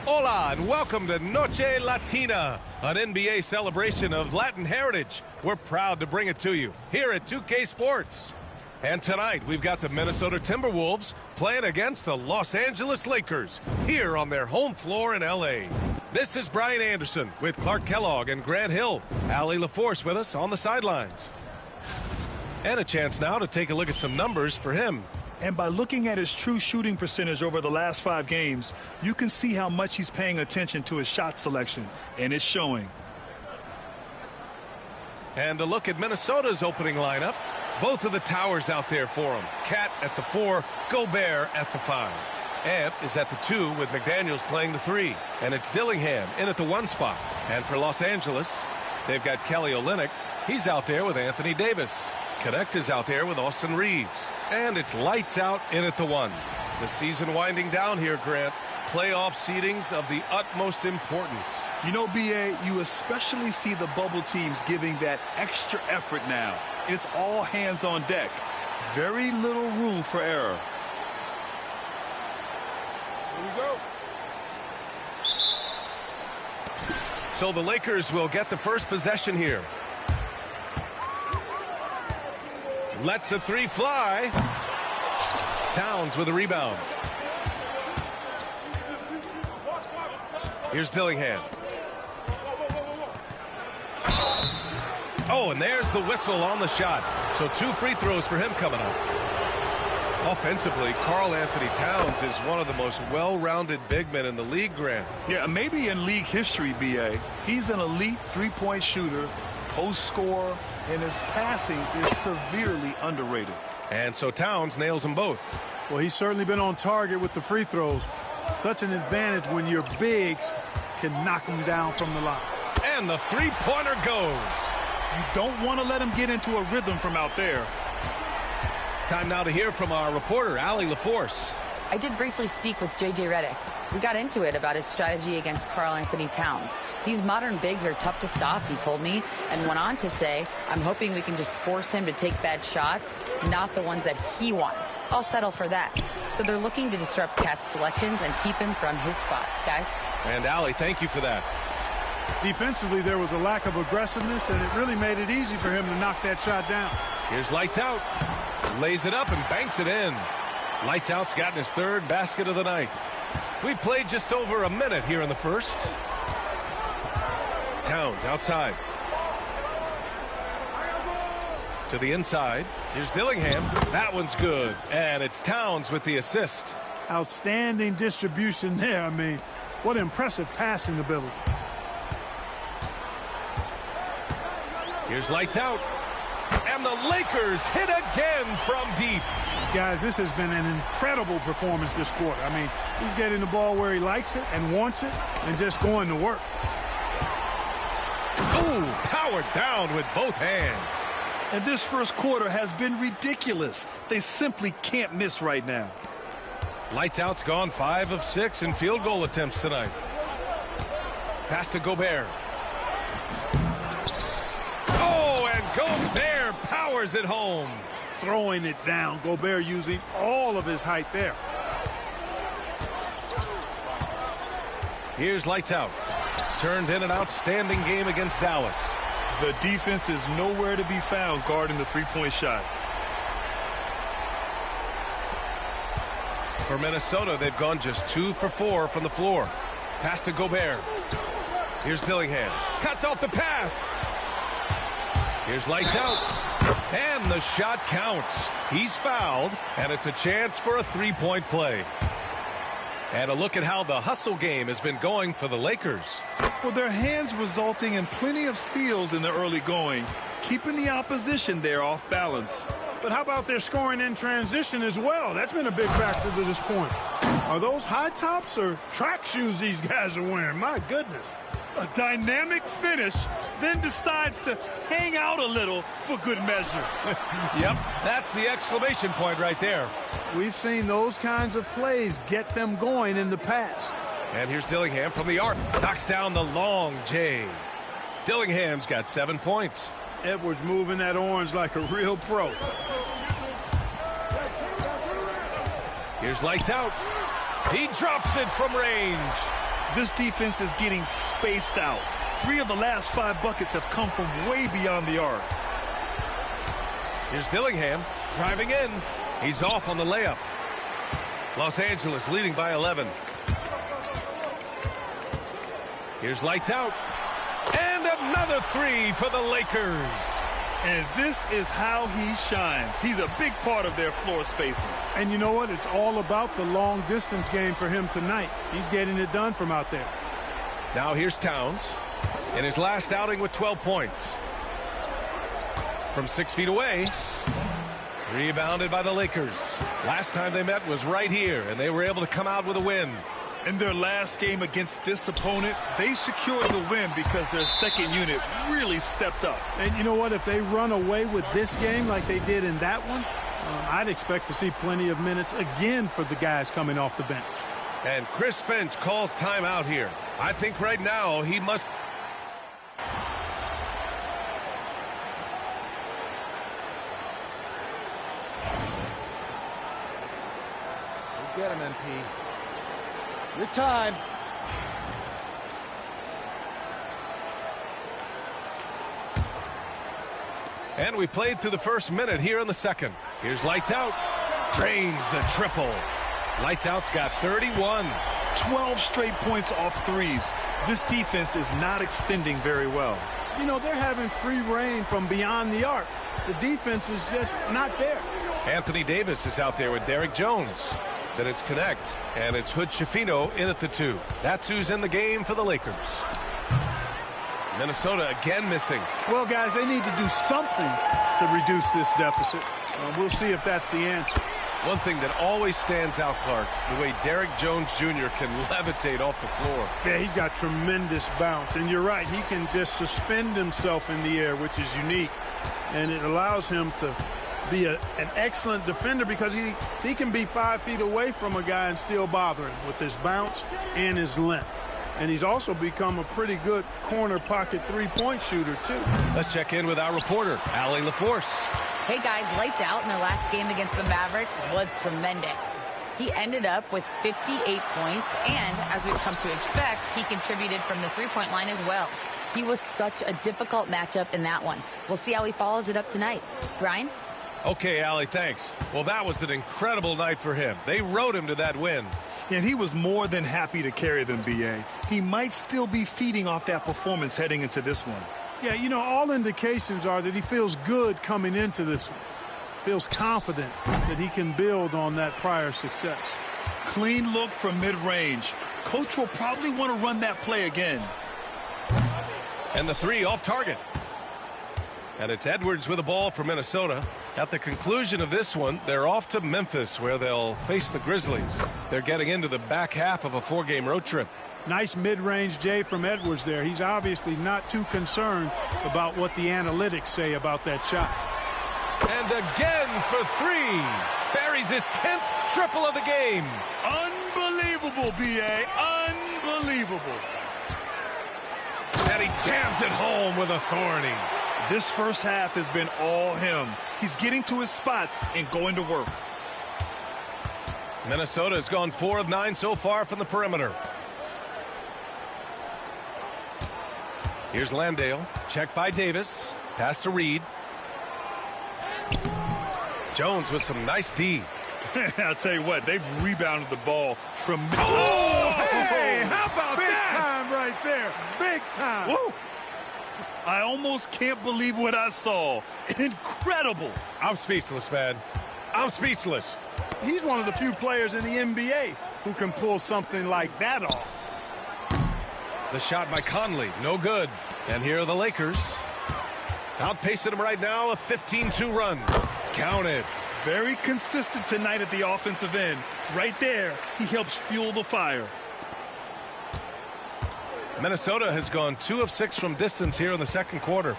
F: Hola and welcome to Noche Latina, an NBA celebration of Latin heritage. We're proud to bring it to you here at 2K Sports. And tonight we've got the Minnesota Timberwolves playing against the Los Angeles Lakers here on their home floor in LA. This is Brian Anderson with Clark Kellogg and Grant Hill. Allie LaForce with us on the sidelines. And a chance now to take a look at some numbers for him.
D: And by looking at his true shooting percentage over the last 5 games, you can see how much he's paying attention to his shot selection, and it's showing.
F: And a look at Minnesota's opening lineup. Both of the towers out there for him. Cat at the 4, Gobert at the 5. Ant is at the 2 with McDaniels playing the 3. And it's Dillingham in at the 1 spot. And for Los Angeles, they've got Kelly Olynyk. He's out there with Anthony Davis. Connect is out there with Austin Reeves. And it's lights out in at the 1. The season winding down here, Grant. Playoff seedings of the utmost importance.
D: You know, B.A., you especially see the bubble teams giving that extra effort now. It's all hands on deck. Very little room for error.
O: Here we go.
F: So the Lakers will get the first possession here. Lets the 3 fly. Towns with a rebound. Here's Dillingham. Oh, and there's the whistle on the shot. So 2 free throws for him coming up. Offensively, Karl Anthony Towns is one of the most well-rounded big men in the league, Grant.
D: Yeah, maybe in league history, B.A. He's an elite three-point shooter, post scorer, and his passing is severely underrated.
F: And so Towns nails them both.
O: Well, he's certainly been on target with the free throws. Such an advantage when your bigs can knock them down from the line.
F: And the three-pointer goes.
D: You don't want to let him get into a rhythm from out there.
F: Time now to hear from our reporter, Allie LaForce.
I: I did briefly speak with J.J. Redick. We got into it about his strategy against Karl Anthony Towns. These modern bigs are tough to stop, he told me, and went on to say, I'm hoping we can just force him to take bad shots, not the ones that he wants. I'll settle for that. So they're looking to disrupt Cat's selections and keep him from his spots, guys.
F: And Allie, thank you for that.
O: Defensively, there was a lack of aggressiveness, and it really made it easy for him to knock that shot down.
F: Here's lights out. Lays it up and banks it in. Lights out's gotten his 3rd basket of the night. We've played just over a minute here in the first. Towns outside. To the inside. Here's Dillingham. That one's good. And it's Towns with the assist.
O: Outstanding distribution there. I mean, what impressive passing ability.
F: Here's lights out. And the Lakers hit again from deep.
O: Guys, this has been an incredible performance this quarter. I mean, he's getting the ball where he likes it and wants it and just going to work.
F: Ooh, powered down with both hands.
D: And this first quarter has been ridiculous. They simply can't miss right now.
F: Lights out's gone 5 of 6 in field goal attempts tonight. Pass to Gobert. Oh, and Gobert powers it home.
O: Throwing it down. Gobert using all of his height there.
F: Here's lights out. Turned in an outstanding game against Dallas.
D: The defense is nowhere to be found guarding the three-point shot.
F: For Minnesota, they've gone just 2 for 4 from the floor. Pass to Gobert. Here's Dillingham. Cuts off the pass. Here's lights out. And the shot counts. He's fouled, and it's a chance for a three-point play. And a look at how the hustle game has been going for the Lakers.
D: Well, their hands resulting in plenty of steals in the early going, keeping the opposition there off balance.
O: But how about their scoring in transition as well? That's been a big factor to this point. Are those high tops or track shoes these guys are wearing? My goodness.
D: A dynamic finish, then decides to hang out a little for good measure.
F: Yep, that's the exclamation point right there.
O: We've seen those kinds of plays get them going in the past.
F: And here's Dillingham from the arc. Knocks down the long J. Dillingham's got 7 points.
O: Edwards moving that orange like a real pro.
F: Here's lights out. He drops it from range.
D: This defense is getting spaced out. 3 of the last 5 buckets have come from way beyond the arc.
F: Here's Dillingham driving in. He's off on the layup. Los Angeles leading by 11. Here's lights out. And another 3 for the Lakers.
D: And this is how he shines. He's a big part of their floor spacing.
O: And you know what? It's all about the long distance game for him tonight. He's getting it done from out there.
F: Now here's Towns in his last outing with 12 points. from 6 feet away. Rebounded by the Lakers. Last time they met was right here, and they were able to come out with a win.
D: In their last game against this opponent, they secured the win because their second unit really stepped up.
O: And you know what? If they run away with this game like they did in that one, I'd expect to see plenty of minutes again for the guys coming off the bench.
F: And Chris Finch calls timeout here. I think right now he must...
C: Get him, MP. Your time.
F: And we played through the first minute here in the second. Here's Lights Out. Drains the triple. Lights Out's got 31.
D: 12 straight points off threes. This defense is not extending very well.
O: You know, they're having free reign from beyond the arc. The defense is just not there.
F: Anthony Davis is out there with Derek Jones. Then it's Connect, and it's Hood Schifino in at the 2. That's who's in the game for the Lakers. Minnesota again missing.
O: Well, guys, they need to do something to reduce this deficit. We'll see if that's the answer.
F: One thing that always stands out, Clark, the way Derek Jones Jr. can levitate off the floor.
O: Yeah, he's got tremendous bounce. And you're right, he can just suspend himself in the air, which is unique. And it allows him to be an excellent defender because he can be 5 feet away from a guy and still bother him with his bounce and his length. And he's also become a pretty good corner pocket three-point shooter, too.
F: Let's check in with our reporter, Allie LaForce.
I: Hey, guys, Lights Out in their last game against the Mavericks was tremendous. He ended up with 58 points, and as we've come to expect, he contributed from the three-point line as well. He was such a difficult matchup in that one. We'll see how he follows it up tonight. Brian?
F: Okay, Allie, thanks. Well, that was an incredible night for him. They rode him to that win.
D: And he was more than happy to carry them, B.A. He might still be feeding off that performance heading into this one.
O: Yeah, you know, all indications are that he feels good coming into this one. Feels confident that he can build on that prior success.
D: Clean look from mid-range. Coach will probably want to run that play again.
F: And the 3 off target. And it's Edwards with the ball for Minnesota. At the conclusion of this one, they're off to Memphis, where they'll face the Grizzlies. They're getting into the back half of a 4-game road trip.
O: Nice mid-range J from Edwards there. He's obviously not too concerned about what the analytics say about that shot.
F: And again for 3. Buries his 10th triple of the game.
D: Unbelievable, B.A. Unbelievable.
F: And he jams it home with authority.
D: This first half has been all him. He's getting to his spots and going to work.
F: Minnesota has gone 4 of 9 so far from the perimeter. Here's Landale. Check by Davis. Pass to Reed. Jones with some nice D.
D: I'll tell you what, they've rebounded the ball tremendously.
F: Oh, hey, how about
O: Big
F: that?
O: time right there. Big time.
D: Woo. I almost can't believe what I saw. Incredible.
F: I'm speechless, man. I'm speechless.
O: He's one of the few players in the NBA who can pull something like that off.
F: The shot by Conley, no good. And here are the Lakers. Outpacing them right now, a 15-2 run. Counted.
D: Very consistent tonight at the offensive end. Right there, he helps fuel the fire.
F: Minnesota has gone 2 of 6 from distance here in the second quarter.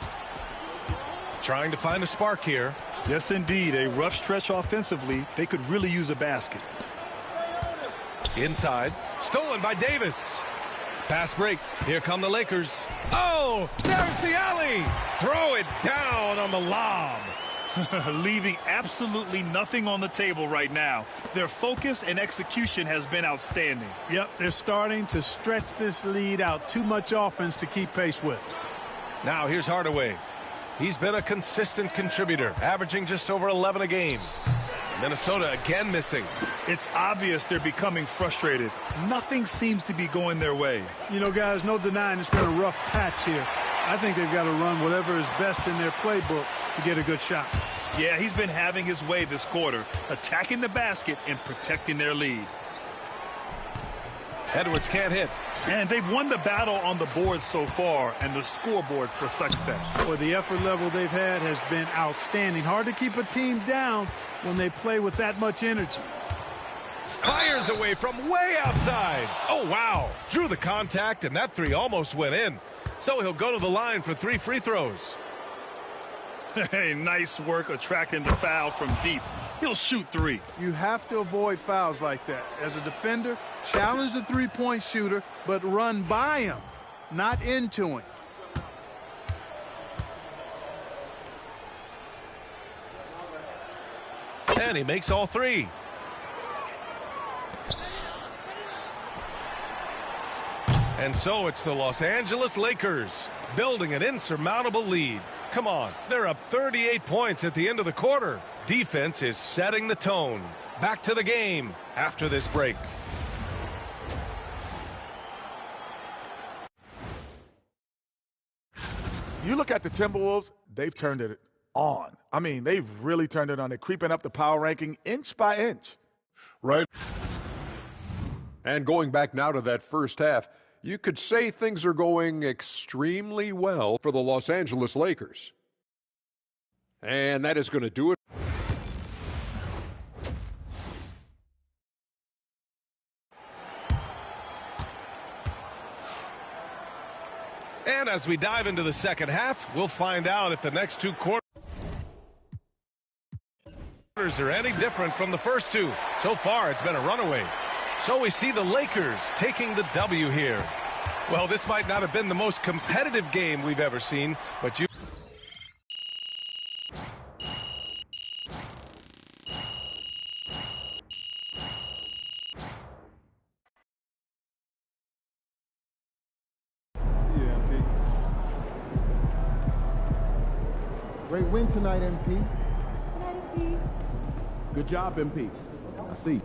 F: Trying to find a spark here.
D: Yes, indeed. A rough stretch offensively. They could really use a basket.
F: Inside. Stolen by Davis. Pass break. Here come the Lakers. Oh, there's the alley. Throw it down on the lob.
D: Leaving absolutely nothing on the table right now. Their focus and execution has been outstanding.
O: Yep, they're starting to stretch this lead out. Too much offense to keep pace with.
F: Now here's Hardaway. He's been a consistent contributor, averaging just over 11 a game. Minnesota again missing.
D: It's obvious they're becoming frustrated. Nothing seems to be going their way.
O: You know, guys, no denying it's been a rough patch here. I think they've got to run whatever is best in their playbook to get a good shot.
D: Yeah, he's been having his way this quarter, attacking the basket and protecting their lead.
F: Edwards can't hit.
D: And they've won the battle on the board so far, and the scoreboard reflects that.
O: Well, the effort level they've had has been outstanding. Hard to keep a team down when they play with that much energy.
F: Fires away from way outside. Oh, wow. Drew the contact, and that three almost went in. So he'll go to the line for 3 free throws.
D: Hey, nice work attracting the foul from deep. He'll shoot 3.
O: You have to avoid fouls like that. As a defender, challenge the three-point shooter, but run by him, not into him.
F: And he makes all 3. And so it's the Los Angeles Lakers building an insurmountable lead. Come on, they're up 38 points at the end of the quarter. Defense is setting the tone. Back to the game after this break.
S: You look at the Timberwolves, they've turned it on. I mean, they've really turned it on. They're creeping up the power ranking inch by inch.
L: Right.
K: And going back now to that first half, you could say things are going extremely well for the Los Angeles Lakers. And that is going to do it.
F: And as we dive into the second half, we'll find out if the next 2 quarters are any different from the first 2. So far, it's been a runaway. So we see the Lakers taking the W here. Well, this might not have been the most competitive game we've ever seen, but you...
G: Great win tonight, MP.
P: Good job, MP. I see.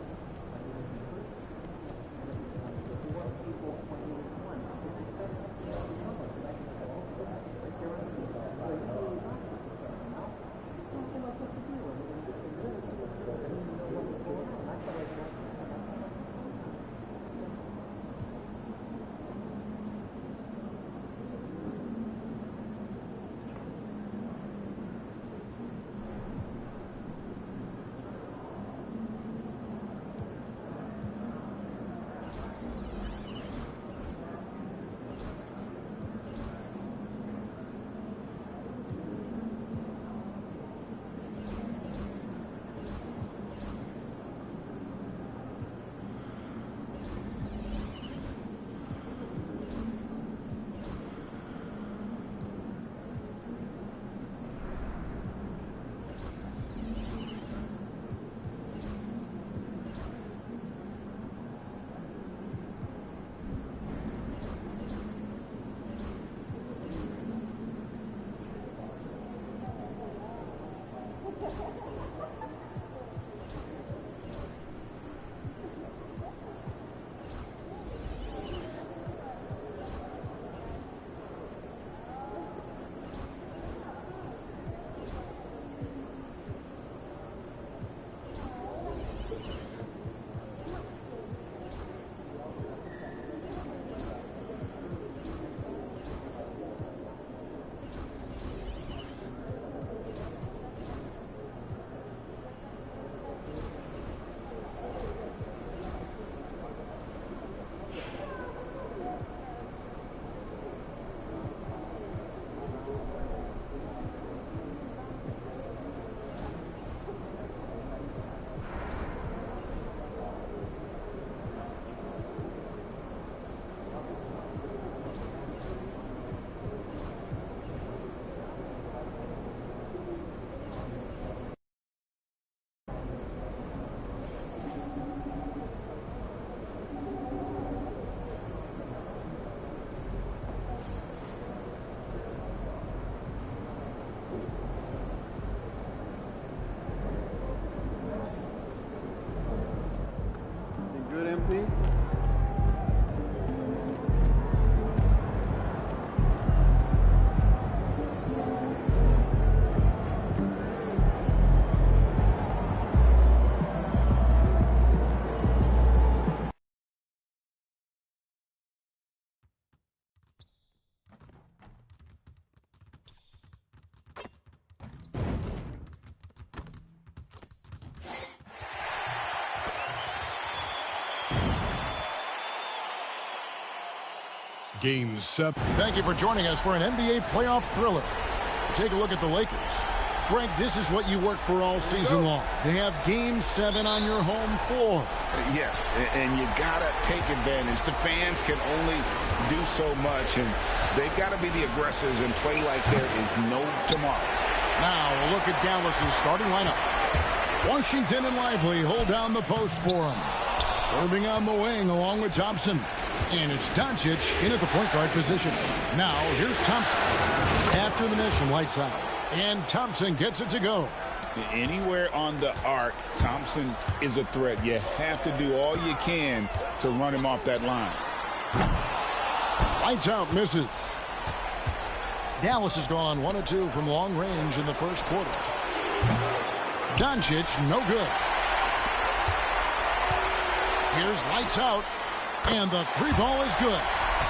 A: Game 7. Thank you for joining us for an NBA playoff thriller. Take a look at the Lakers. Frank, this is what you work for all season long. They have Game 7 on your home floor.
B: Yes, and you got to take advantage. The fans can only do so much, and they've got to be the aggressors and play like there is no tomorrow.
A: Now, a look at Dallas's starting lineup. Washington and Lively hold down the post for him. Irving on the wing along with Thompson. And it's Doncic in at the point guard position. Now, here's Thompson. After the miss from lights out. And Thompson gets it to go.
B: Anywhere on the arc, Thompson is a threat. You have to do all you can to run him off that line.
A: Lights out, misses. Dallas has gone 1 of 2 from long range in the first quarter. Doncic, no good. Here's lights out. And the three ball is good.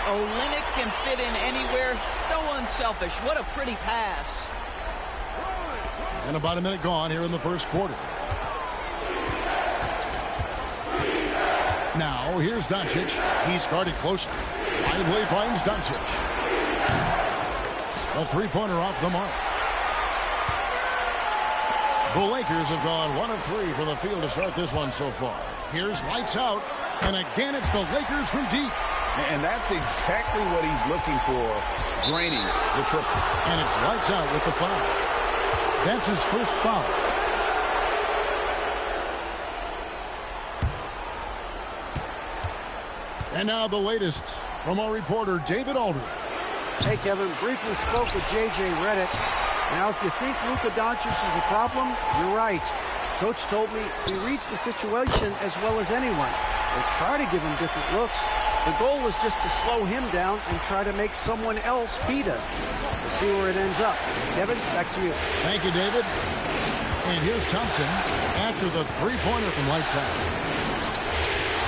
N: Olynyk can fit in anywhere. So unselfish. What a pretty pass.
A: And about a minute gone here in the first quarter. Now, here's Doncic. He's guarded closer. Lively finds Doncic. A three-pointer off the mark. The Lakers have gone 1 of 3 from the field to start this one so far. Here's lights out. And again, it's the Lakers from deep.
B: And that's exactly what he's looking for, draining the triple.
A: And it's lights out with the foul. That's his first foul. And now the latest from our reporter, David Aldridge.
C: Hey, Kevin, briefly spoke with J.J. Redick. Now, if you think Luka Doncic is a problem, you're right. Coach told me he reads the situation as well as anyone. They try to give him different looks. The goal was just to slow him down and try to make someone else beat us. We'll see where it ends up. Kevin, back to you.
A: Thank you, David. And here's Thompson after the three-pointer from lights out.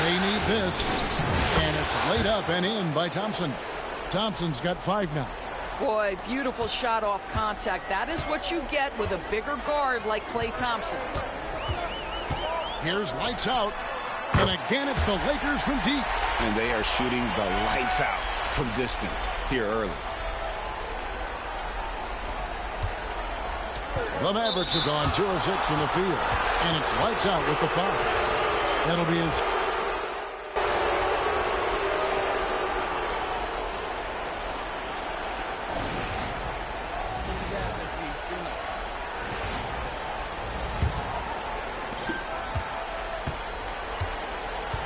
A: They need this. And it's laid up and in by Thompson. Thompson's got 5 now.
N: Boy, beautiful shot off contact. That is what you get with a bigger guard like Klay Thompson.
A: Here's lights out. And again, it's the Lakers from deep.
B: And they are shooting the lights out from distance here early.
A: The Mavericks have gone 2 of 6 from the field. And it's lights out with the foul. That'll be his...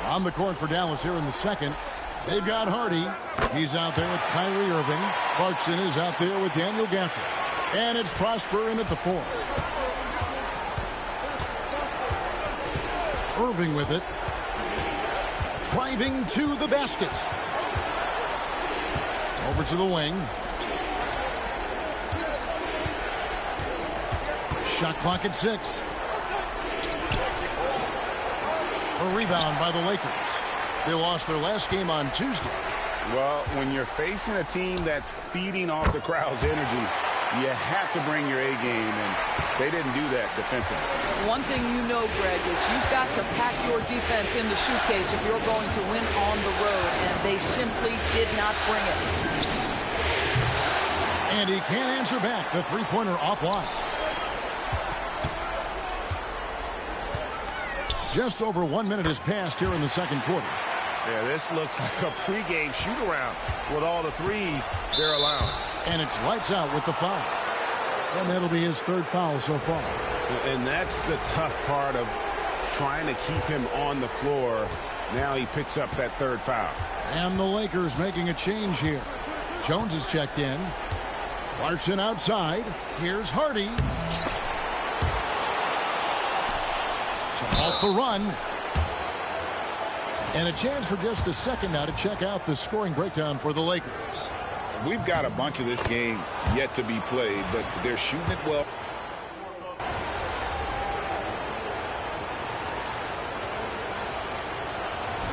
A: On the court for Dallas here in the second. They've got Hardy. He's out there with Kyrie Irving. Clarkson is out there with Daniel Gafford. And it's Prosper in at the 4. Irving with it. Driving to the basket. Over to the wing. Shot clock at 6. A rebound by the Lakers. They lost their last game on Tuesday.
B: Well, when you're facing a team that's feeding off the crowd's energy, you have to bring your A game, and they didn't do that defensively.
N: One thing you know, Greg, is you've got to pack your defense in the suitcase if you're going to win on the road, and they simply did not bring it.
A: And he can't answer back. The three-pointer offline. Just over 1 minute has passed here in the second quarter.
S: Yeah, this looks like a pregame shoot-around with all the threes they're allowing.
A: And it's lights out with the foul. And that'll be his 3rd foul so far.
B: And that's the tough part of trying to keep him on the floor. Now he picks up that 3rd foul.
A: And the Lakers making a change here. Jones is checked in. Clarkson outside. Here's Hardy. Off the run. And a chance for just a second now to check out the scoring breakdown for the Lakers.
B: We've got a bunch of this game yet to be played, but they're shooting it well.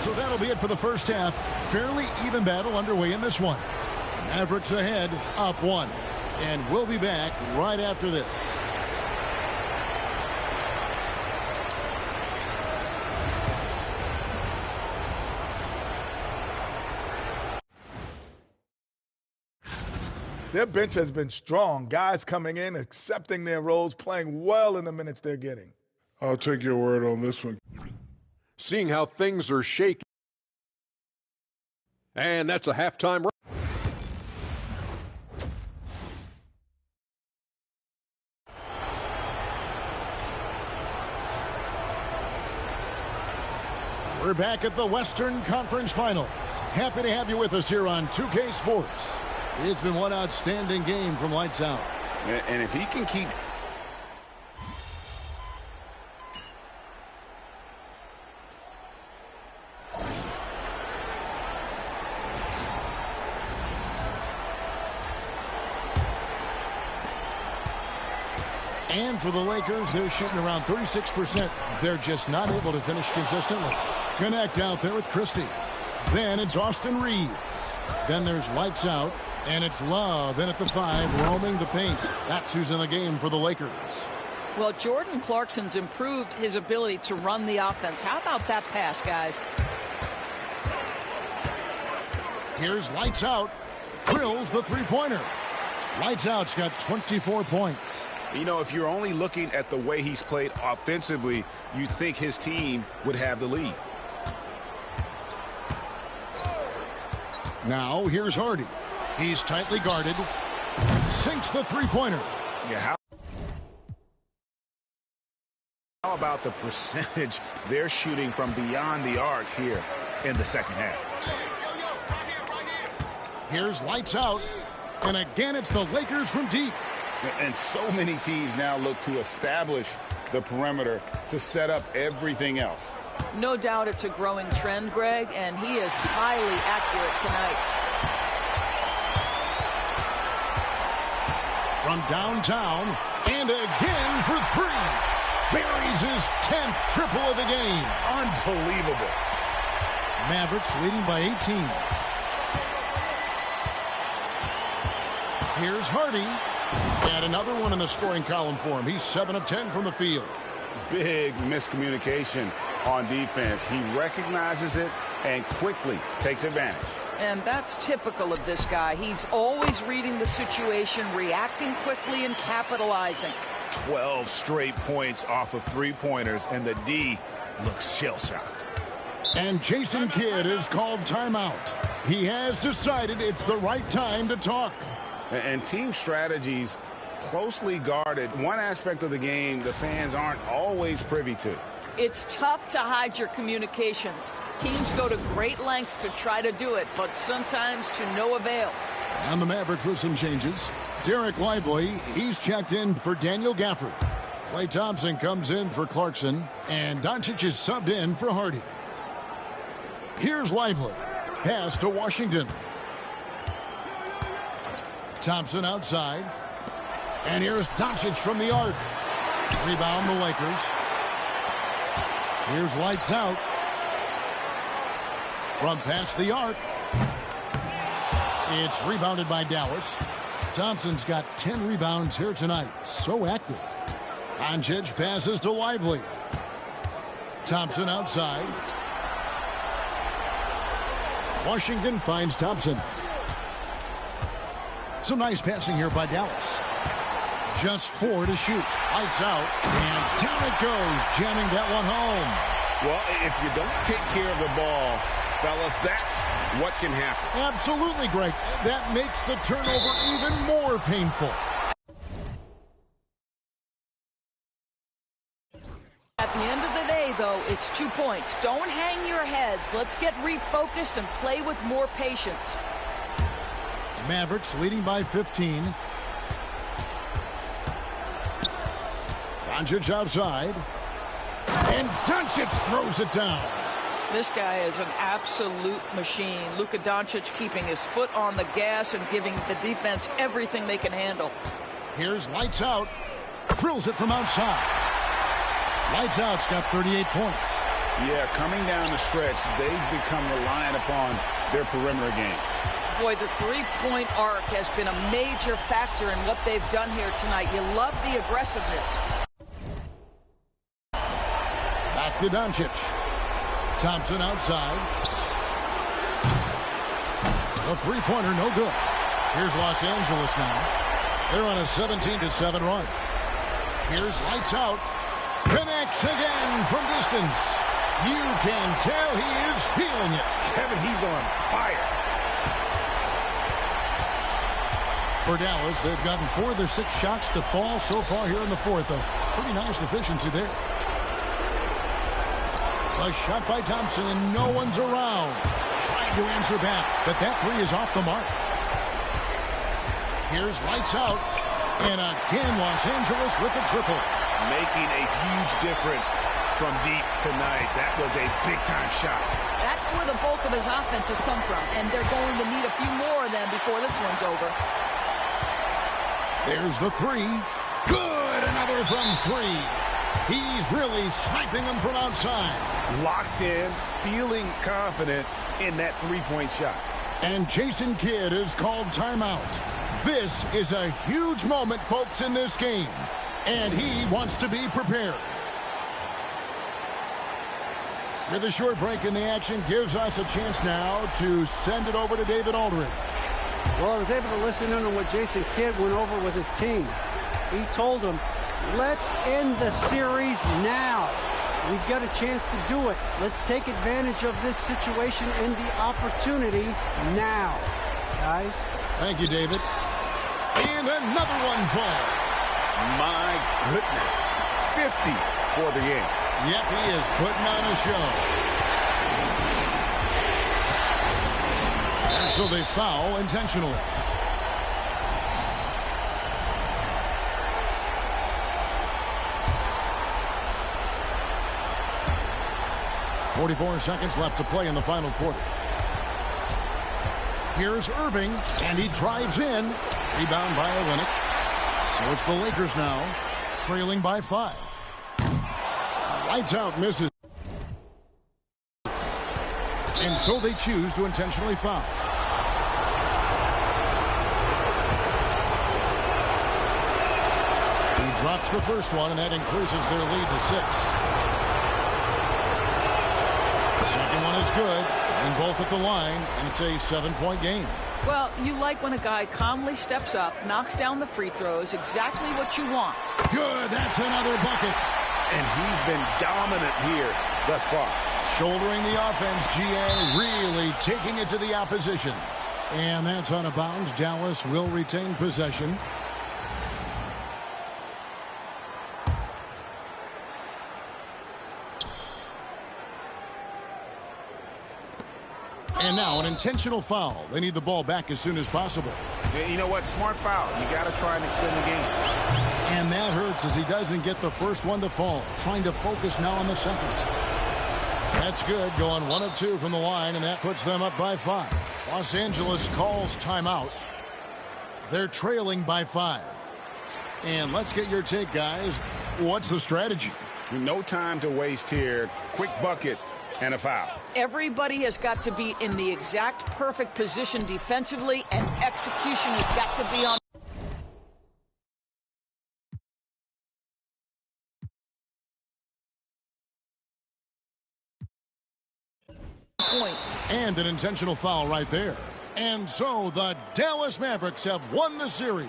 A: So that'll be it for the first half. Fairly even battle underway in this one. Mavericks ahead, up 1. And we'll be back right after this.
S: Their bench has been strong. Guys coming in, accepting their roles, playing well in the minutes they're getting.
L: I'll take your word on this one.
K: Seeing how things are shaking. And that's a halftime.
A: We're back at the Western Conference Finals. Happy to have you with us here on 2K Sports. It's been one outstanding game from lights out.
B: And if he can keep...
A: And for the Lakers, they're shooting around 36%. They're just not able to finish consistently. Connect out there with Christie. Then it's Austin Reeves. Then there's lights out, and it's Love in at the 5, roaming the paint. That's who's in the game for the Lakers.
N: Well, Jordan Clarkson's improved his ability to run the offense. How about that pass, guys?
A: Here's lights out. Drills the three-pointer. Lights out's got 24 points.
B: You know, if you're only looking at the way he's played offensively, you think his team would have the lead.
A: Now, here's Hardy. He's tightly guarded. Sinks the three-pointer.
B: Yeah, how about the percentage they're shooting from beyond the arc here in the second half?
A: Here's lights out. And again, it's the Lakers from deep.
B: And so many teams now look to establish the perimeter to set up everything else.
N: No doubt it's a growing trend, Greg, and he is highly accurate tonight.
A: From downtown, and again for 3. Buries his 10th triple of the game.
B: Unbelievable.
A: Mavericks leading by 18. Here's Hardy. And another one in the scoring column for him. He's 7 of 10 from the field.
B: Big miscommunication on defense. He recognizes it and quickly takes advantage.
N: And that's typical of this guy. He's always reading the situation, reacting quickly, and capitalizing.
B: 12 straight points off of three-pointers, and the D looks shell-shocked.
A: And Jason Kidd is called timeout. He has decided it's the right time to talk.
B: And team strategies closely guarded. One aspect of the game the fans aren't always privy to.
N: It's tough to hide your communications. Teams go to great lengths to try to do it, but sometimes to no avail.
A: And the Mavericks with some changes. Derek Lively, he's checked in for Daniel Gafford. Klay Thompson comes in for Clarkson, and Doncic is subbed in for Hardy. Here's Lively. Pass to Washington. Thompson outside. And here's Doncic from the arc. Rebound the Lakers. Here's lights out. From past the arc. It's rebounded by Dallas. Thompson's got 10 rebounds here tonight. So active. Doncic passes to Lively. Thompson outside. Washington finds Thompson. Some nice passing here by Dallas. Just 4 to shoot. Lights out. And down it goes. Jamming that one home.
B: Well, if you don't take care of the ball, fellas, that's what can happen.
A: Absolutely, Greg. That makes the turnover even more painful.
N: At the end of the day, though, it's 2 points. Don't hang your heads. Let's get refocused and play with more patience.
A: Mavericks leading by 15. Doncic outside. And Doncic throws it down.
N: This guy is an absolute machine. Luka Doncic keeping his foot on the gas and giving the defense everything they can handle.
A: Here's lights out. Drills it from outside. Lights out's got 38 points.
B: Yeah, coming down the stretch, they've become reliant upon their perimeter game.
N: Boy, the three-point arc has been a major factor in what they've done here tonight. You love the aggressiveness.
A: Back to Doncic. Thompson outside. The three-pointer no good. Here's Los Angeles now. They're on a 17-7 run. Here's lights out. Connects again from distance. You can tell he is feeling it.
B: Kevin, he's on fire.
A: For Dallas, they've gotten 4 of their 6 shots to fall so far here in the fourth. A pretty nice efficiency there. A shot by Thompson, and no one's around. Trying to answer back, but that 3 is off the mark. Here's lights out. And again, Los Angeles with the triple.
B: Making a huge difference from deep tonight. That was a big-time shot.
N: That's where the bulk of his offense has come from, and they're going to need a few more of them before this one's over.
A: There's the 3. Good! Another from 3. He's really sniping them from outside.
B: Locked in, feeling confident in that three-point shot.
A: And Jason Kidd is called timeout. This is a huge moment, folks, in this game. And he wants to be prepared. With a short break in the action, gives us a chance now to send it over to David Aldridge.
C: Well, I was able to listen in on what Jason Kidd went over with his team. He told them, let's end the series now. We've got a chance to do it. Let's take advantage of this situation and the opportunity now. Guys.
A: Thank you, David. And another one falls.
B: My goodness. 50 for the game.
A: Yep, he is putting on a show. And so they foul intentionally. .44 seconds left to play in the final quarter. Here's Irving, and he drives in. Rebound by Olynyk. So it's the Lakers now, trailing by 5. Lights out, misses. And so they choose to intentionally foul. He drops the first one, and that increases their lead to 6. Second one is good, and both at the line, and it's a 7-point game.
N: Well, you like when a guy calmly steps up, knocks down the free throws, exactly what you want.
A: Good, that's another bucket.
B: And he's been dominant here thus far.
A: Shouldering the offense, GA really taking it to the opposition. And that's out of bounds. Dallas will retain possession. And now an intentional foul. They need the ball back as soon as possible.
B: Yeah, you know what? Smart foul. You got to try and extend the game.
A: And that hurts as he doesn't get the first one to fall. Trying to focus now on the second. That's good. Going 1 of 2 from the line, and that puts them up by 5. Los Angeles calls timeout. They're trailing by 5. And let's get your take, guys. What's the strategy?
B: No time to waste here. Quick bucket and a foul.
N: Everybody has got to be in the exact perfect position defensively, and execution has got to be on point.
A: And an intentional foul right there. And so the Dallas Mavericks have won the series.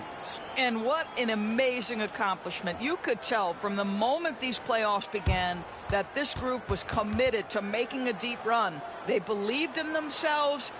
N: And what an amazing accomplishment. You could tell from the moment these playoffs began that this group was committed to making a deep run. They believed in themselves,